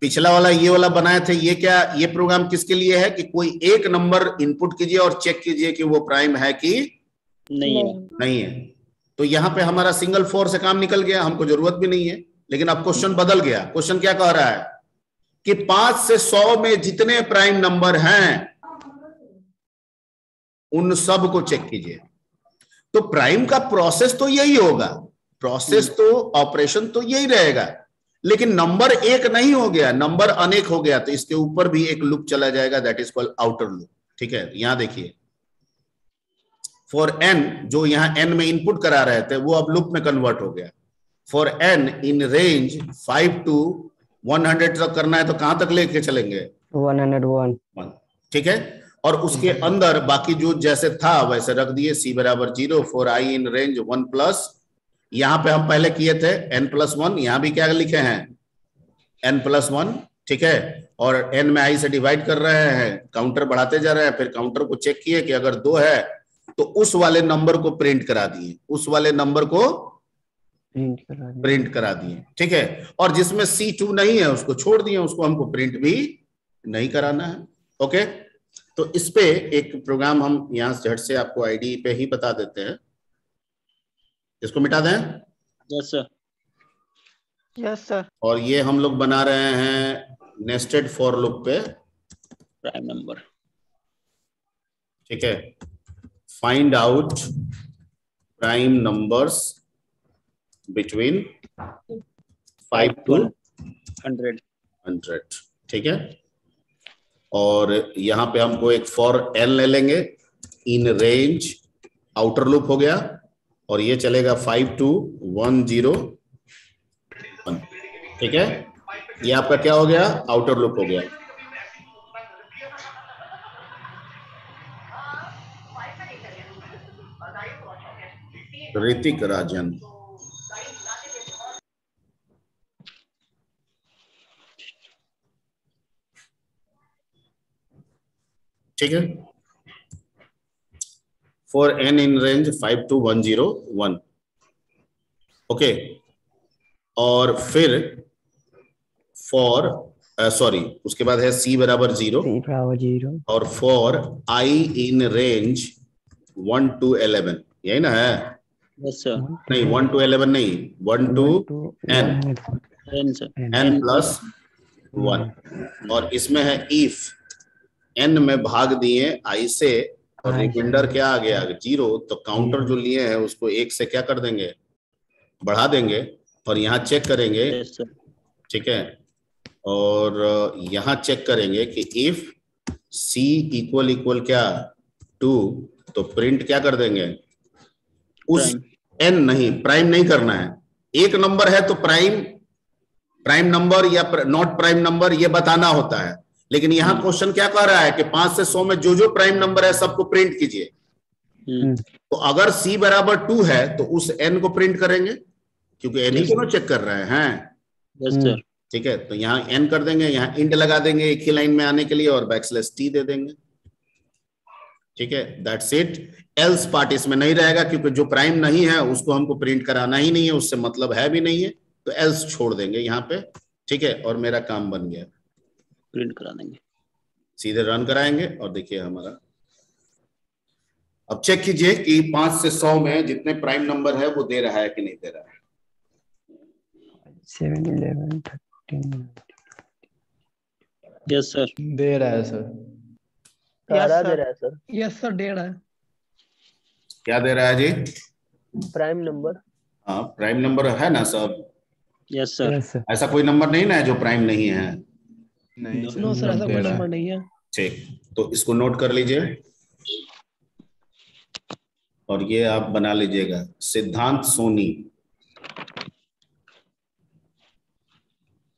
पिछला वाला ये वाला बनाए थे, ये क्या, ये प्रोग्राम किसके लिए है? कि कोई एक नंबर इनपुट कीजिए और चेक कीजिए कि वो प्राइम है कि नहीं है। नहीं है तो यहाँ पे हमारा सिंगल फॉर से काम निकल गया, हमको जरूरत भी नहीं है। लेकिन अब क्वेश्चन बदल गया। क्वेश्चन क्या कह रहा है कि 5 से 100 में जितने प्राइम नंबर हैं उन सब को चेक कीजिए। तो प्राइम का प्रोसेस तो यही होगा, प्रोसेस तो ऑपरेशन तो यही रहेगा, लेकिन नंबर एक नहीं हो गया, नंबर अनेक हो गया, तो इसके ऊपर भी एक लूप चला जाएगा, that is called outer loop. ठीक है, यहां देखिए फॉर एन, जो यहां एन में इनपुट करा रहे थे वो अब लूप में कन्वर्ट हो गया। For n in range 5 to 100 तक करना है तो कहां तक लेके चलेंगे? 101। ठीक है, और उसके अंदर बाकी जो जैसे था वैसे रख दिए, c बराबर 0 for i in range 1 plus, यहां पे हम पहले किए थे n+1, यहां भी क्या लिखे हैं? n+1। ठीक है, और n में i से डिवाइड कर रहे हैं, काउंटर बढ़ाते जा रहे हैं, फिर काउंटर को चेक किए कि अगर 2 है तो उस वाले नंबर को प्रिंट करा दिए, उस वाले नंबर को प्रिंट करा दिए। ठीक है, और जिसमें C2 नहीं है उसको छोड़ दिए, उसको हमको प्रिंट भी नहीं कराना है। ओके, तो इस पे एक प्रोग्राम हम यहां झट से आपको आईडी पे ही बता देते हैं, इसको मिटा दें। Yes sir. Yes sir. और ये हम लोग बना रहे हैं नेस्टेड फॉर लूप पे प्राइम नंबर। ठीक है, find out prime numbers between 5 to 100। ठीक है, और यहां पे हमको एक फॉर एन ले लेंगे, इन रेंज आउटर लूप हो गया, और ये चलेगा 5 to 101। ठीक है, ये आपका क्या हो गया? आउटर लूप हो गया। ऋतिक राजन। ठीक है, for n in range 5 to 101। Okay, और फिर फॉर उसके बाद है c बराबर 0 और for i in range 1 to 11, यही ना है? Yes sir. नहीं, 1 to 11 नहीं, 1 to n+1। और इसमें है इफ n में भाग दिए i से और रिमाइंडर क्या आ गया 0, तो काउंटर जो लिए हैं उसको 1 से क्या कर देंगे, बढ़ा देंगे और यहाँ चेक करेंगे। ठीक है, और यहाँ चेक करेंगे कि इफ c इक्वल क्या 2, तो प्रिंट क्या कर देंगे, उस n नहीं, प्राइम नहीं करना है। एक नंबर है तो प्राइम नंबर या नॉट प्राइम नंबर ये बताना होता है, लेकिन यहाँ क्वेश्चन क्या कह रहा है कि 5 से 100 में जो जो प्राइम नंबर है सबको प्रिंट कीजिए। तो अगर c बराबर 2 है तो उस n को प्रिंट करेंगे, क्योंकि n ही को चेक कर रहे हैं। ठीक है, तो यहाँ n कर देंगे, यहाँ इंट लगा देंगे एक ही लाइन में आने के लिए और बैकस्लैश t दे देंगे। ठीक है, दैट्स इट। एल्स पार्ट इसमें नहीं रहेगा, क्योंकि जो प्राइम नहीं है उसको हमको प्रिंट कराना ही नहीं है, उससे मतलब है भी नहीं है, तो एल्स छोड़ देंगे यहाँ पे। ठीक है, और मेरा काम बन गया, प्रिंट करा देंगे, सीधे रन कराएंगे और देखिए हमारा। अब चेक कीजिए कि 5 से 100 में जितने प्राइम नंबर है वो दे रहा है कि नहीं दे रहा है। 7, 11, 13। यस सर, दे रहा है सर। सारा दे रहा है सर। यस सर, दे रहा है। क्या दे रहा है जी? Prime number. हाँ, प्राइम नंबर है ना सब। Yes sir. ऐसा कोई नंबर नहीं ना है जो प्राइम नहीं है। नो सर, ऐसा कोई नंबर नहीं है। ठीक, तो इसको नोट कर लीजिए और ये आप बना लीजिएगा। सिद्धांत सोनी,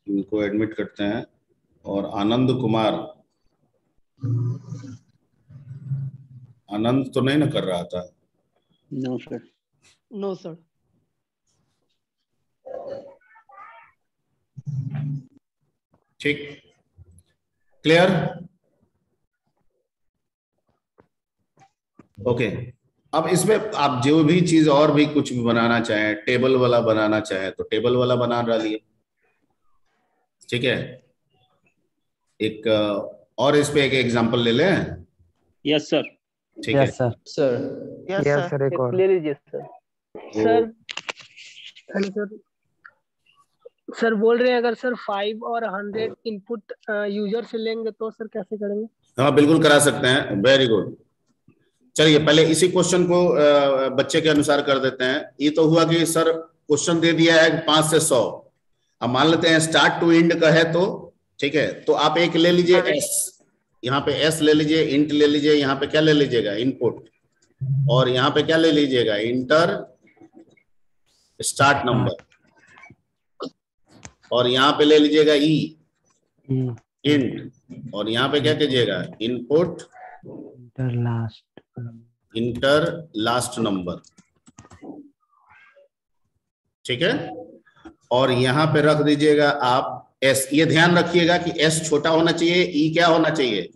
इनको एडमिट करते हैं, और आनंद कुमार। आनंद तो नहीं ना कर रहा था? No sir. No sir. ठीक, क्लियर? ओके, अब इसमें आप जो भी चीज और भी कुछ भी बनाना चाहें, टेबल वाला बनाना चाहें तो टेबल वाला बना डालिए। ठीक है, एक और इस पे एक एग्जांपल ले लें। Yes sir. ठीक है सर। सर यस सर, एक और ले लीजिए sir. Sir hello sir, sir बोल रहे हैं अगर सर 5 और 100 इनपुट यूजर से लेंगे तो सर कैसे करेंगे? हाँ, बिल्कुल करा सकते हैं, वेरी गुड। चलिए पहले इसी क्वेश्चन को बच्चे के अनुसार कर देते हैं। ये तो हुआ कि सर क्वेश्चन दे दिया है 5 से 100, अब मान लेते हैं स्टार्ट टू एंड का है, तो ठीक है, तो आप एक ले लीजिए एस, यहाँ पे एस ले लीजिए, इंट ले लीजिए, यहाँ पे क्या ले लीजिएगा इनपुट, और यहाँ पे क्या ले लीजिएगा इंटर स्टार्ट नंबर, और यहाँ पे ले लीजिएगा ई इंट, और यहाँ पे क्या कीजिएगा इनपुट इंटर लास्ट नंबर। ठीक है, और यहाँ पे रख दीजिएगा आप एस। ये ध्यान रखिएगा कि एस छोटा होना चाहिए, ई क्या होना चाहिए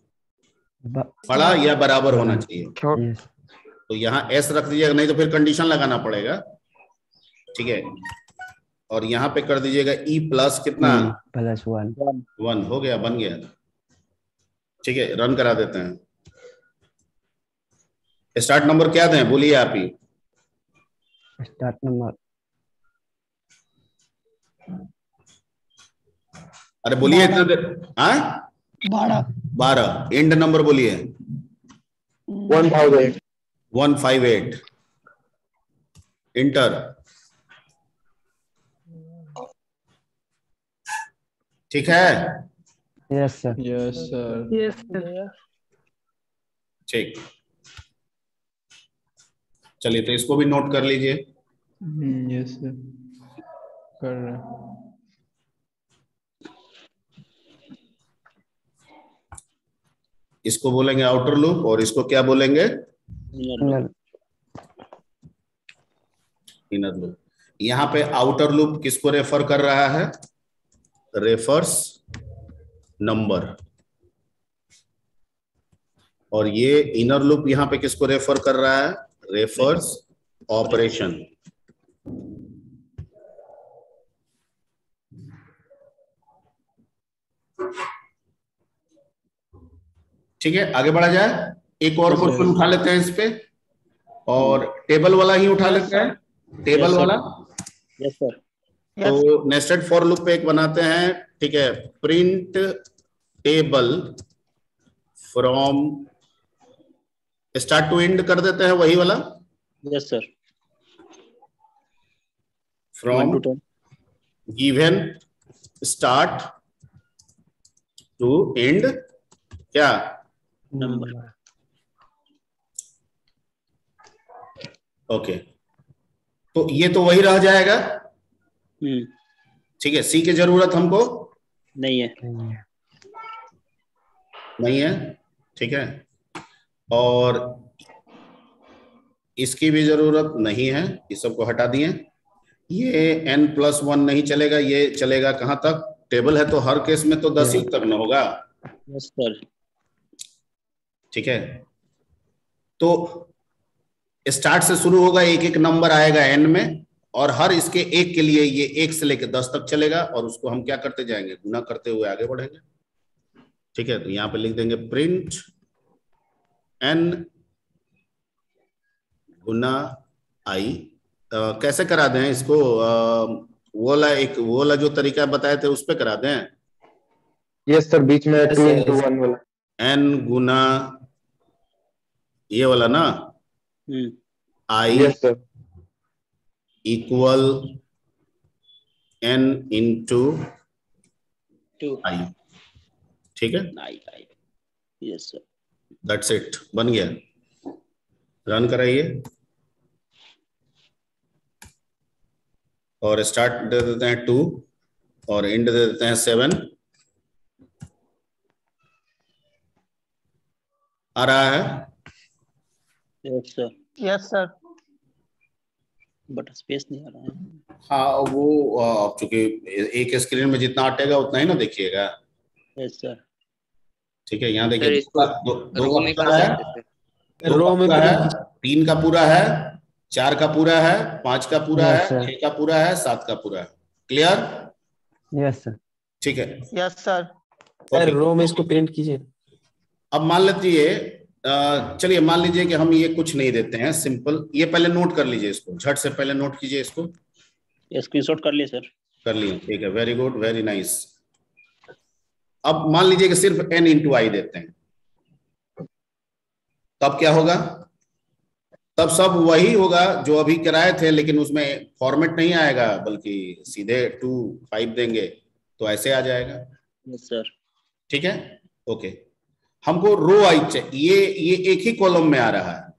बड़ा या बराबर होना चाहिए। तो यहाँ एस रख दीजिएगा, नहीं तो फिर कंडीशन लगाना पड़ेगा। ठीक है, और यहाँ पे कर दीजिएगा ई प्लस कितना +1 हो गया, बन गया। ठीक है, रन करा देते हैं। स्टार्ट नंबर क्या दें, बोलिए आप ही। स्टार्ट नंबर, अरे बोलिए इतना देर। हाँ, 12। एंड नंबर बोलिए 158। इंटर। ठीक है, yes sir. Yes sir. Yes sir. ठीक, चलिए तो इसको भी नोट कर लीजिए। यस सर, कर रहे हैं। इसको बोलेंगे आउटर लूप और इसको क्या बोलेंगे इनर लूप। यहाँ पे आउटर लूप किसको रेफर कर रहा है, रेफर्स नंबर, और ये इनर लूप यहाँ पे किसको रेफर कर रहा है, रेफर्स ऑपरेशन। ठीक है, आगे बढ़ा जाए। एक और क्वेश्चन उठा लेते हैं इस पे, और टेबल वाला ही उठा लेते हैं, टेबल वाला। Yes sir. तो नेस्टेड फॉर लूप पे एक बनाते हैं। ठीक है, print table from start to end कर देते हैं वही वाला। Yes sir. From given start to end क्या नंबर। ओके, तो ये तो वही रह जाएगा। हम्म, ठीक है, सी की जरूरत हमको नहीं है। नहीं है। ठीक है, और इसकी भी जरूरत नहीं है, इस सबको हटा दिए। ये n+1 नहीं चलेगा, ये चलेगा कहां तक? टेबल है तो हर केस में तो 10 ही तक न होगा। Yes sir. ठीक है, तो स्टार्ट से शुरू होगा, एक एक नंबर आएगा n में, और हर इसके एक के लिए ये 1 से लेकर 10 तक चलेगा, और उसको हम क्या करते जाएंगे? गुना करते हुए आगे बढ़ेंगे। ठीक है, तो यहां पे लिख देंगे प्रिंट n गुना i। कैसे करा दें इसको? वो वाला जो तरीका बताए थे उस पे करा दें। यस सर, बीच में 2 into 1 वाला। n गुना ये वाला ना, i yes sir, equal n into i। ठीक है, यस सर। दैट्स इट, बन गया। रन कराइए और स्टार्ट दे देते हैं 2 और एंड दे देते हैं 7। आ रहा है? Yes sir. Yes sir. But space नहीं आ रहा है। हाँ, वो चूंकि एक स्क्रीन में जितना अटेगा उतना ही ना देखिएगा। Yes sir. ठीक है, यहाँ देखिए सर, इसको दो रो का में पूरा कर है, सकते थे। रो में है, 3 का पूरा है, 4 का पूरा है, 5 का पूरा Yes, है, sir. 6 का पूरा है, 7 का पूरा है। क्लियर? Yes sir. ठीक है, यस सर। सर रो में इसको प्रिंट कीजिए। अब मान लीजिए, चलिए मान लीजिए कि हम ये कुछ नहीं देते हैं, सिंपल। ये पहले नोट कर लीजिए, इसको झट से पहले नोट कीजिए इसको। स्क्रीनशॉट कर लिए सर। कर लिए, ठीक है, वेरी गुड, वेरी नाइस। अब मान लीजिए कि सिर्फ n into i देते हैं, तब क्या होगा? तब सब वही होगा जो अभी कराए थे, लेकिन उसमें फॉर्मेट नहीं आएगा, बल्कि सीधे 2 5 देंगे तो ऐसे आ जाएगा। Yes sir. ठीक है, ओके। हमको रो आई चाहिए, ये एक ही कॉलम में आ रहा है।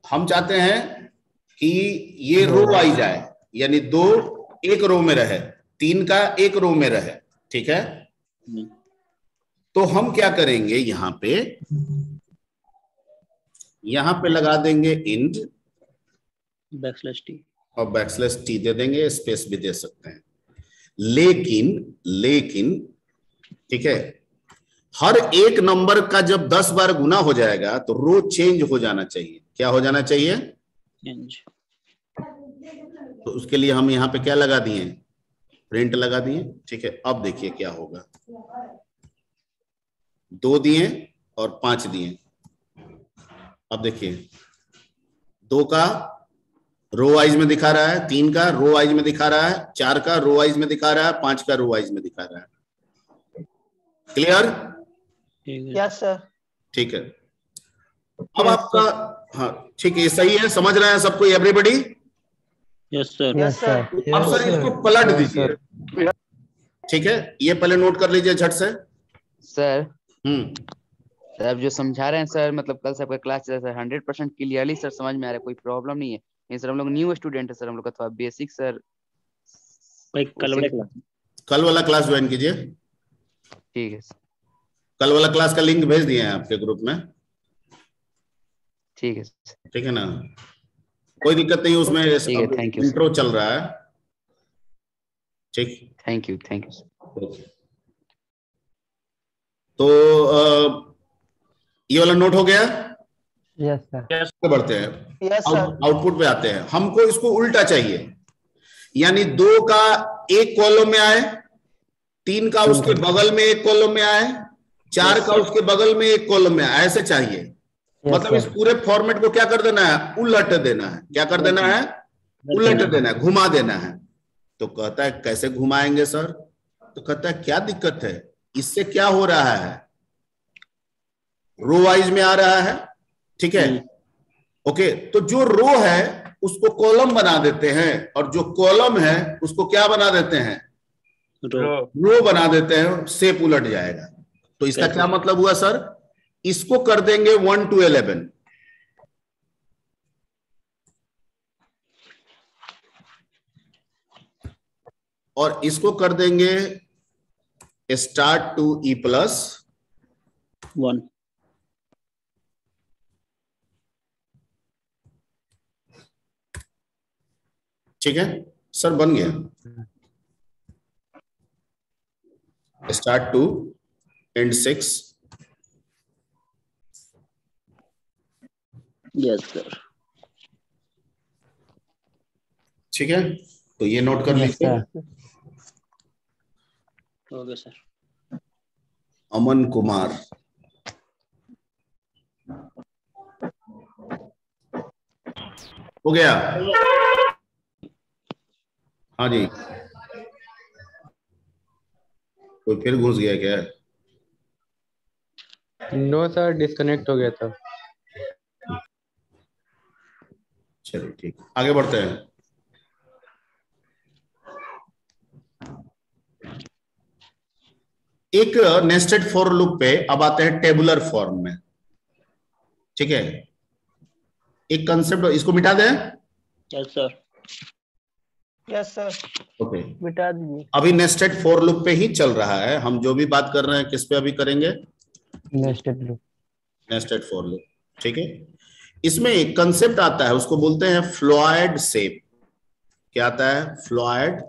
हम चाहते हैं कि ये रो आई जाए, यानी 2 एक रो में रहे, 3 का एक रो में रहे। ठीक है, तो हम क्या करेंगे? यहां पे लगा देंगे इंड बैकस्लैश टी और बैकस्लैश टी दे देंगे, स्पेस भी दे सकते हैं। लेकिन ठीक है, हर एक नंबर का जब 10 बार गुना हो जाएगा तो रो चेंज हो जाना चाहिए। क्या हो जाना चाहिए? चेंज। तो उसके लिए हम यहाँ पे क्या लगा दिए? प्रिंट लगा दिए। ठीक है, अब देखिए क्या होगा। 2 दिए और 5 दिए। अब देखिए 2 का रो वाइज में दिखा रहा है, 3 का रो वाइज में दिखा रहा है, 4 का रो वाइज में दिखा रहा है, 5 का रो वाइज में दिखा रहा है। क्लियर? Yes sir. ठीक है, अब आपका, हाँ ठीक है, सही है, समझ रहे हैं सबको everybody? Yes sir. Yes sir. अब सर इसको पलट दीजिए। ठीक है, ये पहले नोट कर लीजिए झट से। सर सर आप जो समझा रहे हैं सर, मतलब कल से आपका क्लास चला सर, 100% क्लियरली सर समझ में आ रहा है, कोई प्रॉब्लम नहीं है। नहीं सर, हम लोग न्यू स्टूडेंट है सर, हम लोग का थोड़ा बेसिक सर। भाई कल वाला क्लास ज्वाइन कीजिए। ठीक है सर। कल वाला क्लास का लिंक भेज दिए हैं आपके ग्रुप में। ठीक है। ठीक है ना, कोई दिक्कत नहीं उसमें, थैंक यू इंट्रो चल रहा है। ठीक, थैंक यू सर। तो ये वाला नोट हो गया। Yes sir. बढ़ते हैं, आउटपुट पे आते हैं। हमको इसको उल्टा चाहिए, यानी 2 का एक कॉलम में आए, 3 का उसके बगल में एक कॉलम में आए, 4 का उसके बगल में एक कॉलम में आए, ऐसे चाहिए। मतलब इस पूरे फॉर्मेट को क्या कर देना है? उलट देना है। क्या कर देना है? उलट देना है, घुमा देना है। तो कहता है कैसे घुमाएंगे सर? तो कहता है क्या दिक्कत है, इससे क्या हो रहा है? रो वाइज में आ रहा है, ठीक है। ओके, तो जो रो है उसको कॉलम बना देते हैं और जो कॉलम है उसको क्या बना देते हैं, रो बना देते हैं, शेप उलट जाएगा। तो इसका क्या मतलब हुआ सर, इसको कर देंगे 1 to 11, और इसको कर देंगे स्टार्ट टू E+1। ठीक है सर, बन गया start to end 6। Yes sir. ठीक है, तो ये नोट कर लीजिए। Okay sir. अमन कुमार, हो गया? हाँ जी, कोई फिर घुस गया क्या? नो सर, डिस्कनेक्ट हो गया था। चलिए ठीक, आगे बढ़ते हैं। एक नेस्टेड फॉर लूप पे अब आते हैं टेबुलर फॉर्म में। ठीक है, एक कंसेप्ट, इसको मिटा दें। Yes sir. Yes sir. Okay, मिटा दीजिए। अभी नेस्टेड फॉर लूप पे ही चल रहा है, हम जो भी बात कर रहे हैं किस पे अभी करेंगे, nested loop, nested for loop. ठीक है, इसमें एक कंसेप्ट आता है, उसको बोलते हैं फ्लूइड शेप। क्या आता है? Fluid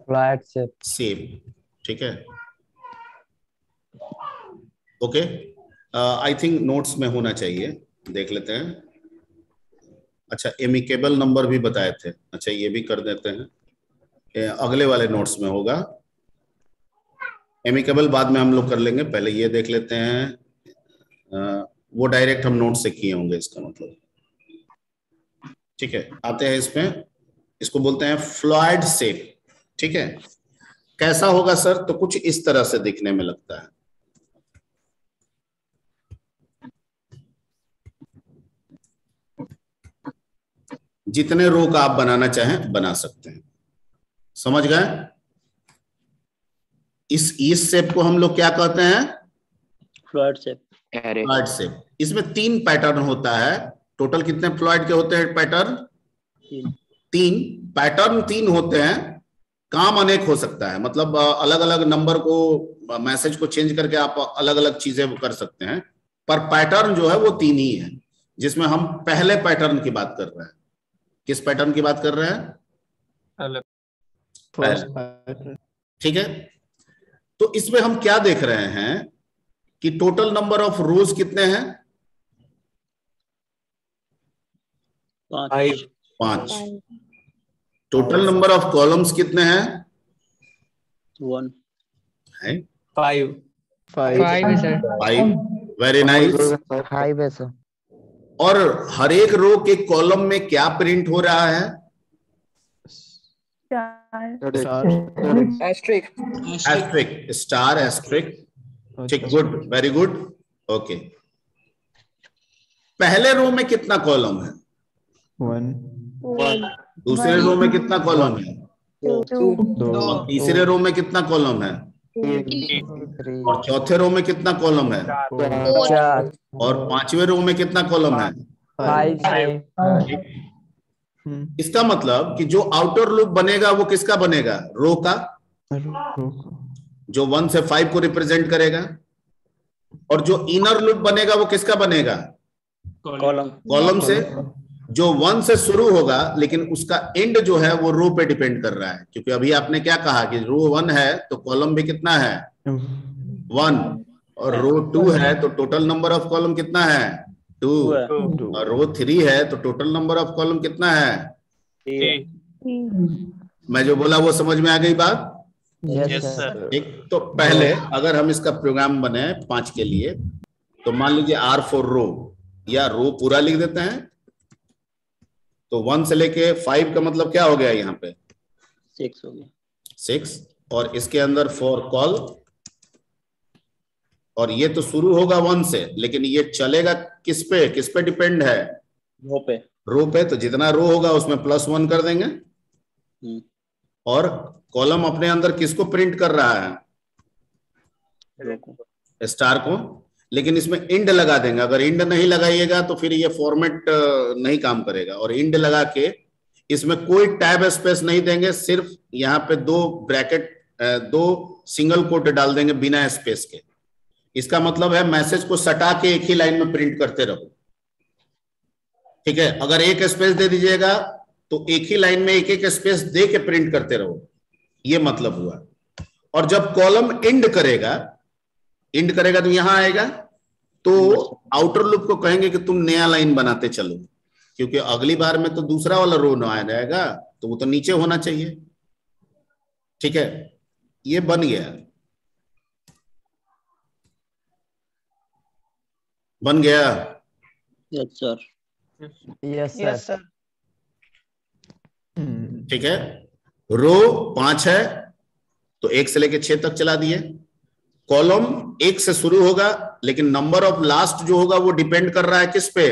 shape. ठीक है, ओके, आई थिंक नोट्स में होना चाहिए, देख लेते हैं। अच्छा, एमिकेबल नंबर भी बताए थे, अच्छा ये भी कर देते हैं, अगले वाले नोट्स में होगा। एमिकेबल बाद में हम लोग कर लेंगे, पहले ये देख लेते हैं। वो डायरेक्ट हम नोट से किए होंगे, इसका मतलब। ठीक है, आते हैं इसमें, इसको बोलते हैं फ्लूइड शेप। ठीक है, कैसा होगा सर? तो कुछ इस तरह से दिखने में लगता है। जितने रो का आप बनाना चाहें बना सकते हैं, समझ गए? इस शेप को हम लोग क्या कहते हैं? Fluid shape. Fluid shape. इसमें 3 पैटर्न होता है। टोटल कितने फ्लूइड के होते हैं पैटर्न? 3 पैटर्न, 3 होते हैं। काम अनेक हो सकता है, मतलब अलग अलग नंबर को, मैसेज को चेंज करके आप अलग अलग चीजें कर सकते हैं, पर पैटर्न जो है वो 3 ही है, जिसमें हम पहले पैटर्न की बात कर रहे हैं। किस पैटर्न की बात कर रहे हैं? ठीक है, तो इसमें हम क्या देख रहे हैं कि टोटल नंबर ऑफ रोज कितने हैं? 5। टोटल नंबर ऑफ कॉलम्स कितने हैं? 1 है 5। Very nice. 5 है सर। और हर एक रो के कॉलम में क्या प्रिंट हो रहा है? Asterisk, star, asterisk. ठीक, गुड, वेरी गुड, ओके। पहले रो में कितना कॉलम है? 1। दूसरे रो में कितना कॉलम है? 2। तीसरे रो में कितना कॉलम है? 3। और चौथे रो में कितना कॉलम है? 4। और 5वें रो में कितना कॉलम है? 5। इसका मतलब कि जो आउटर लूप बनेगा वो किसका बनेगा? रो का, जो 1 से 5 को रिप्रेजेंट करेगा। और जो इनर लूप बनेगा वो किसका बनेगा? कॉलम से, जो 1 से शुरू होगा लेकिन उसका एंड जो है वो रो पे डिपेंड कर रहा है, क्योंकि अभी आपने क्या कहा कि रो 1 है तो कॉलम भी कितना है? 1। और रो 2 है तो टोटल नंबर ऑफ कॉलम कितना है? 2। और रो 3 है तो टोटल नंबर ऑफ कॉलम कितना है? 3। मैं जो बोला वो समझ में आ गई बात? Yes sir. एक तो पहले अगर हम इसका प्रोग्राम बने 5 के लिए, तो मान लीजिए R फॉर रो, या रो पूरा लिख देते हैं। तो 1 से लेके 5 का मतलब क्या हो गया यहाँ पे? 6 हो गया। 6। और इसके अंदर फॉर कॉल और ये तो शुरू होगा 1 से, लेकिन ये चलेगा किस पे डिपेंड है? रो पे। तो जितना रो होगा उसमें +1 कर देंगे। और कॉलम अपने अंदर किसको प्रिंट कर रहा है? स्टार को। लेकिन इसमें इंड लगा देंगे। अगर इंड नहीं लगाइएगा तो फिर ये फॉर्मेट नहीं काम करेगा। और इंड लगा के इसमें कोई टैब स्पेस नहीं देंगे, सिर्फ यहाँ पे 2 ब्रैकेट 2 सिंगल कोट डाल देंगे बिना स्पेस के। इसका मतलब है मैसेज को सटा के एक ही लाइन में प्रिंट करते रहो। ठीक है, अगर एक स्पेस दे दीजिएगा तो एक ही लाइन में एक एक स्पेस दे के प्रिंट करते रहो, ये मतलब हुआ। और जब कॉलम इंड करेगा तो यहां आएगा, तो आउटर लूप को कहेंगे कि तुम नया लाइन बनाते चलो, क्योंकि अगली बार में तो दूसरा वाला रो ना आ जाएगा, तो वो तो नीचे होना चाहिए। ठीक है, ये बन गया। बन गया। Yes sir. Yes sir. ठीक है, रो 5 है तो 1 से लेके 6 तक चला दिए। कॉलम 1 से शुरू होगा, लेकिन नंबर ऑफ लास्ट जो होगा वो डिपेंड कर रहा है किस पे?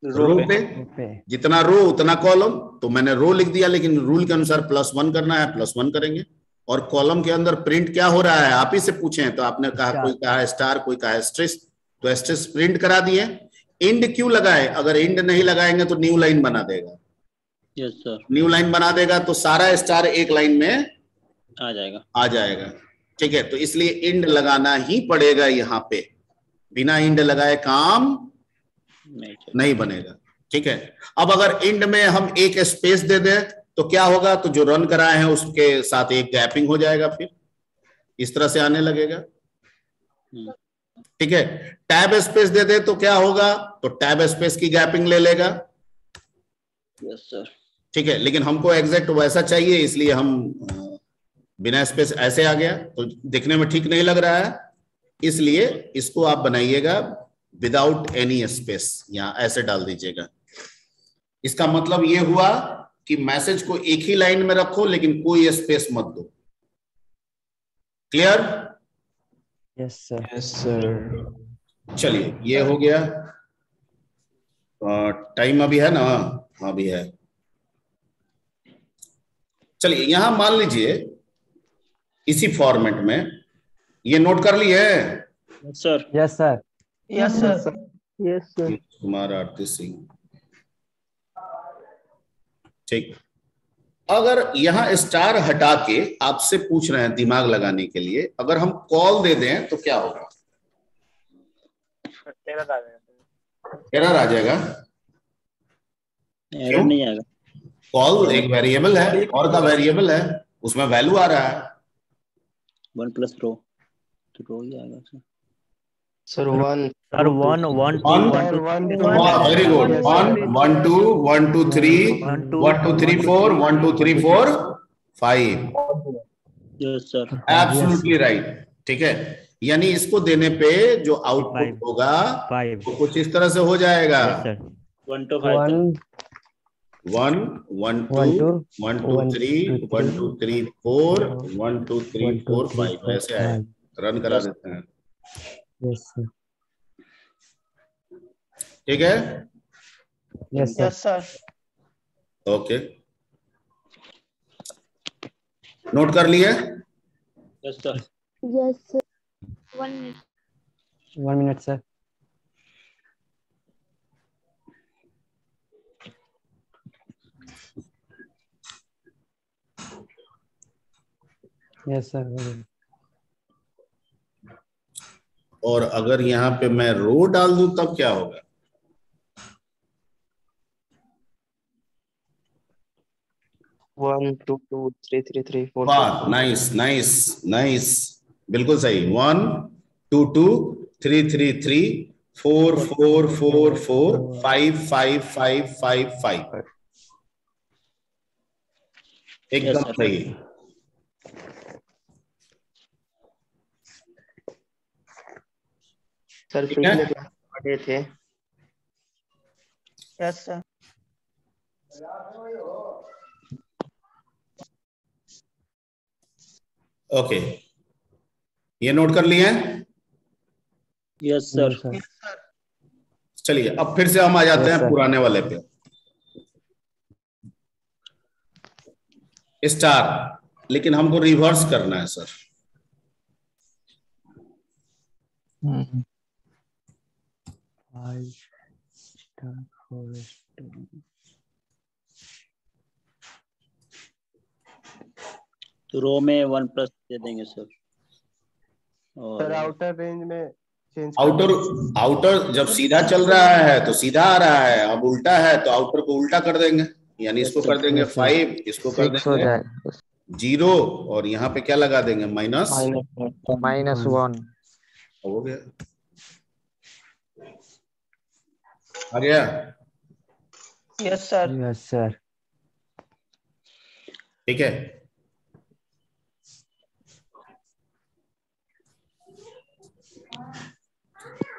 रो पे। जितना रो उतना कॉलम। तो मैंने रो लिख दिया, लेकिन रूल के अनुसार +1 करना है, +1 करेंगे। और कॉलम के अंदर प्रिंट क्या हो रहा है आप ही से पूछे, तो आपने कहा, कोई कहा स्टार, कोई कहा स्ट्रेस, तो स्ट्रेस प्रिंट करा दिए। इंड क्यों लगाए? अगर इंड नहीं लगाएंगे तो न्यू लाइन बना देगा। Yes sir. न्यू लाइन बना देगा तो सारा स्टार एक लाइन में आ जाएगा। ठीक है, तो इसलिए इंड लगाना ही पड़ेगा यहाँ पे। बिना इंड लगाए काम नहीं बनेगा। ठीक है, अब अगर इंड में हम एक स्पेस दे दें तो क्या होगा? तो जो रन कराए हैं उसके साथ एक गैपिंग हो जाएगा, फिर इस तरह से आने लगेगा। ठीक है, टैब स्पेस दे दे तो क्या होगा? तो टैब स्पेस की गैपिंग ले लेगा। Yes sir. ठीक है, लेकिन हमको एग्जैक्ट वैसा चाहिए, इसलिए हम बिना स्पेस ऐसे आ गया, तो दिखने में ठीक नहीं लग रहा है, इसलिए इसको आप बनाइएगा विदाउट एनी स्पेस, यहां ऐसे डाल दीजिएगा। इसका मतलब ये हुआ कि मैसेज को एक ही लाइन में रखो, लेकिन कोई स्पेस मत दो। Clear? Yes sir. Yes sir. चलिए, ये हो गया। टाइम अभी है ना? हाँ अभी है। चलिए, यहां मान लीजिए इसी फॉर्मेट में, ये नोट कर लिए? Sir. Yes sir. Yes sir. Yes sir. Kumar Aarti Singh. ठीक, अगर यहां स्टार हटा के आपसे पूछ रहे हैं दिमाग लगाने के लिए, अगर हम कॉल दे दें तो क्या होगा? एरर आ जाएगा। एरर नहीं आएगा। कॉल एक वेरिएबल है, और का वेरिएबल है, उसमें वैल्यू आ रहा है। 1 + रो, तो रो ही आएगा sir 1 sir 1 1 2 very good. 1 1 2 1 2 3 1 2 3 4 1 2 3 4 5। Yes sir. Absolutely right. ठीक है, यानी इसको देने पे जो आउटपुट होगा वो कुछ इस तरह से हो जाएगा। 1 to 5 1 1 2 1 2 3 1 2 3 4 1 2 3 4 5 ऐसे है। रन करा देते हैं। Yes sir. ठीक है? Yes sir. ओके, नोट कर लिए? Yes sir. Yes sir. 1 minute sir. Yes sir. और अगर यहाँ पे मैं रो डाल दूं तब क्या होगा? One two two 3 3 3 4। वाह, नाइस नाइस नाइस, बिल्कुल सही। 1 2 2 3 3 3 4 4 4 4 5 5 5 5 5। एकदम सही। सर पिछले क्लास पढ़े थे। Yes sir. ओके, ये नोट कर लिए हैं? Yes sir. चलिए अब फिर से हम आ जाते हैं पुराने वाले पे। स्टार, लेकिन हमको रिवर्स करना है सर। तो रो में 1 प्लस दे देंगे सर। सर आउटर रेंज में चेंज आउटर जब सीधा चल रहा है तो सीधा आ रहा है, अब उल्टा है तो आउटर को उल्टा कर देंगे, यानी इसको कर देंगे 5, इसको कर देंगे 0 और यहाँ पे क्या लगा देंगे -1 हो गया। आ गया? Yes sir. Yes sir. ठीक है,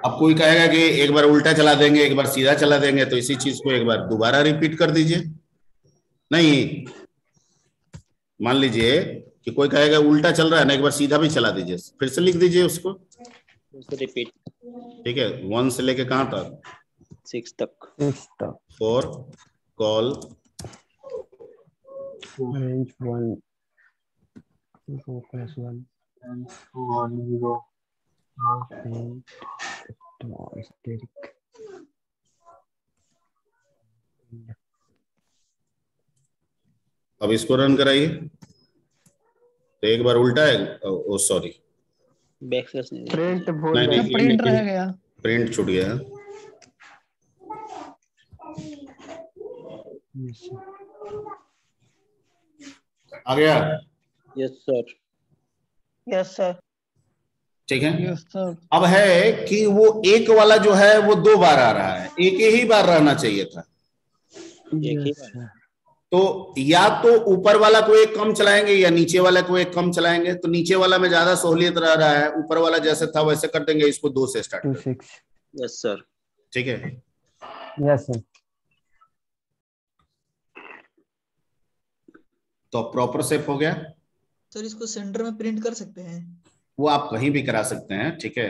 अब कोई कहेगा कि एक बार उल्टा चला देंगे एक बार सीधा चला देंगे, तो इसी चीज को एक बार दोबारा रिपीट कर दीजिए। नहीं, मान लीजिए कि कोई कहेगा उल्टा चल रहा है ना, एक बार सीधा भी चला दीजिए, फिर से लिख दीजिए उसको, रिपीट। ठीक है, 1 से लेके कहां तक? 6 तक। 4 कॉल range 1 2 plus 1 and 2 अब इसको रन कराइए तो एक बार उल्टा है, ओ सॉरी बैकस्लैश नहीं, प्रिंट भूल नहीं, गए, प्रिंट रह गया। प्रिंट छूट गया। आ गया? Yes sir. Yes sir. ठीक है, यस सर। अब है कि वो एक वाला जो है वो 2 बार आ रहा है, एक ही बार रहना चाहिए था। एक ही बार। तो या तो ऊपर वाला को एक कम चलाएंगे या नीचे वाला को एक कम चलाएंगे, तो नीचे वाला में ज्यादा सहूलियत रह रहा है, ऊपर वाला जैसे था वैसे कर देंगे, इसको 2 से स्टार्ट कर। Yes sir. ठीक है, यस सर। तो प्रॉपर सेप हो गया सर। इसको सेंटर में प्रिंट कर सकते हैं? वो आप कहीं भी करा सकते हैं। ठीक है,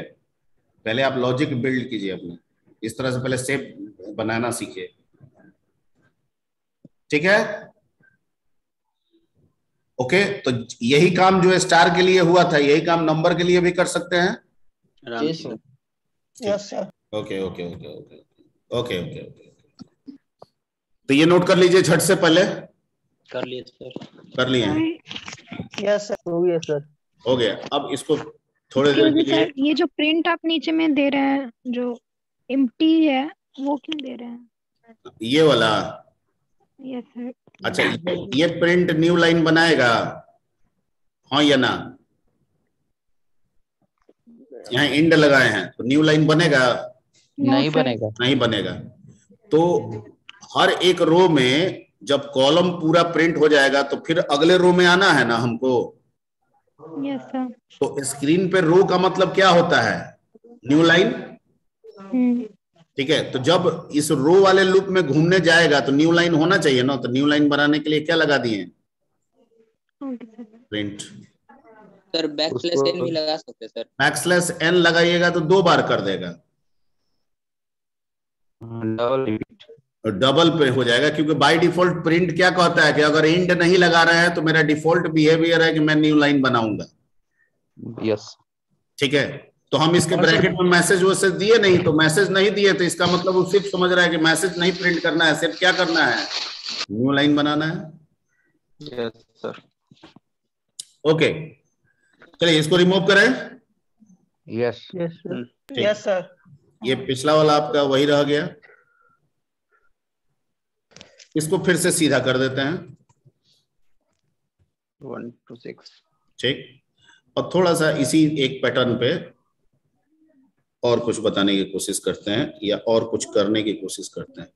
पहले आप लॉजिक बिल्ड कीजिए अपने, इस तरह से पहले सेप बनाना सीखिए। ठीक है, ओके, तो यही काम जो है स्टार के लिए हुआ था, यही काम नंबर के लिए भी कर सकते हैं। Yes sir. Okay okay okay okay okay okay okay, तो ये नोट कर लीजिए झट से पहले। कर लिए सर। कर लिए? यस सर, हो गया सर। हो गया। अब इसको थोड़े देर के लिए, ये जो प्रिंट आप नीचे में दे रहे हैं जो एम्प्टी है वो क्यों दे रहे हैं? ये वाला? Yes sir. अच्छा, ये प्रिंट न्यू लाइन बनाएगा, हाँ या ना? यहाँ इंड लगाए हैं तो न्यू लाइन बनेगा? नहीं बनेगा। नहीं बनेगा। तो हर एक रो में जब कॉलम पूरा प्रिंट हो जाएगा तो फिर अगले रो में आना है ना हमको। Yes sir. तो स्क्रीन पे रो का मतलब क्या होता है? New line. ठीक है, तो जब इस रो वाले लूप में घूमने जाएगा तो न्यू लाइन होना चाहिए ना, तो न्यू लाइन बनाने के लिए क्या लगा दिए? प्रिंट। सर बैकस्लैश n भी लगा सकते हैं सर। बैकस्लैश n लगाइएगा तो 2 बार कर देगा, डबल पे हो जाएगा, क्योंकि बाय डिफॉल्ट प्रिंट क्या कहता है कि अगर इंड नहीं लगा रहे हैं तो मेरा डिफॉल्ट बिहेवियर है कि मैं न्यू लाइन बनाऊंगा। यस। ठीक है, तो हम इसके ब्रैकेट में मैसेज वैसेज दिए नहीं, तो मैसेज नहीं दिए तो इसका मतलब वो सिर्फ समझ रहा है कि मैसेज नहीं प्रिंट करना है, सिर्फ क्या करना है? न्यू लाइन बनाना है। Yes sir. ओके, चलिए इसको रिमूव करें। यस। Yes sir. ये पिछला वाला आपका वही रह गया, इसको फिर से सीधा कर देते हैं 1 to 6। ठीक, और थोड़ा सा इसी एक पैटर्न पे और कुछ बताने की कोशिश करते हैं या और कुछ करने की कोशिश करते हैं।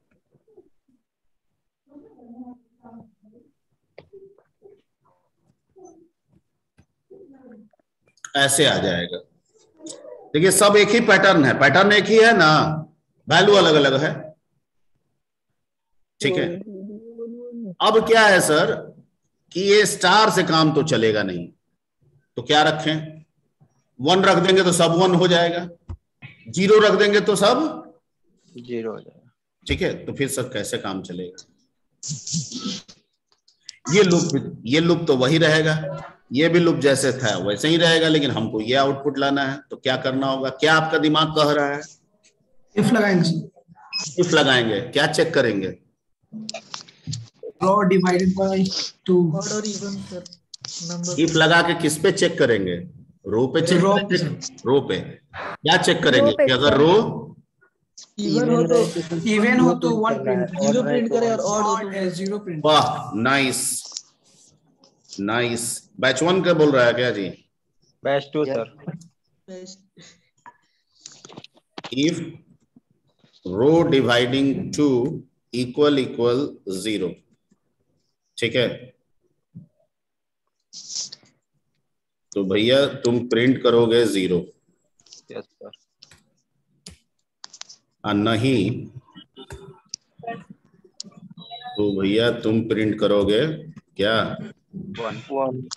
ऐसे आ जाएगा। देखिए सब एक ही पैटर्न है, पैटर्न एक ही है ना, वैल्यू अलग अलग है। ठीक है, अब क्या है सर कि ये स्टार से काम तो चलेगा नहीं, तो क्या रखें? 1 रख देंगे तो सब 1 हो जाएगा। जीरो रख देंगे तो सब जीरो हो जाएगा। ठीक है, तो फिर सर कैसे काम चलेगा? ये लूप तो वही रहेगा, ये भी लूप जैसे था वैसे ही रहेगा, लेकिन हमको ये आउटपुट लाना है। तो क्या करना होगा? क्या आपका दिमाग कह रहा है? इफ लगाएंगे। इफ लगाएंगे, क्या चेक करेंगे? रो डिवाइडेड बाय 2। ऑड और इवन सर नंबर। इफ लगा के किस पे चेक करेंगे? रो पे चेक करेंगे। रो पे क्या चेक करेंगे कि अगर रो इवन हो तो 1 प्रिंट, 0 प्रिंट करे और ऑड हो तो 0 प्रिंट। वाह, नाइस नाइस। बैच 1 का बोल रहा है क्या जी? Batch 2 sir. If row dividing 2 equal 0, ठीक है, तो भैया तुम प्रिंट करोगे 0। Yes sir. और नहीं तो भैया तुम प्रिंट करोगे क्या? 1।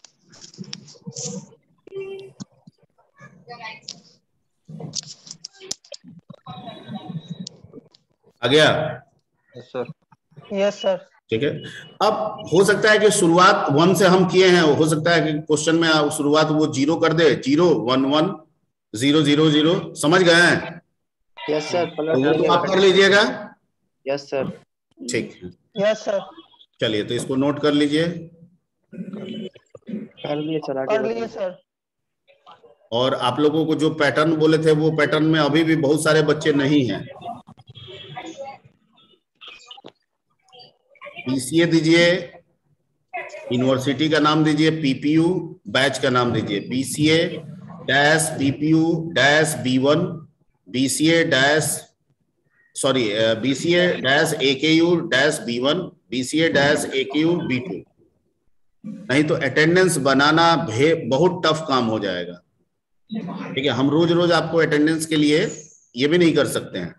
आ गया? Yes sir. Yes sir. ठीक है। अब हो सकता है कि शुरुआत 1 से हम किए हैं, हो सकता है कि क्वेश्चन में शुरुआत वो 0 कर दे, 0 1 1 0 0 0। समझ गए हैं? Yes sir. तो आप कर लीजिएगा। Yes sir. ठीक है। Yes sir. चलिए तो इसको नोट कर लीजिए। कर लिए सर। कर लिए सर। और आप लोगों को जो पैटर्न बोले थे वो पैटर्न में अभी भी बहुत सारे बच्चे नहीं हैं। बीसीए दीजिए, यूनिवर्सिटी का नाम दीजिए, पीपीयू बैच का नाम दीजिए, BCA dash PPU dash B1, BCA dash AKU dash B1, BCA dash AKU B2। नहीं तो अटेंडेंस बनाना बहुत टफ काम हो जाएगा। ठीक है, हम रोज रोज आपको अटेंडेंस के लिए ये भी नहीं कर सकते हैं।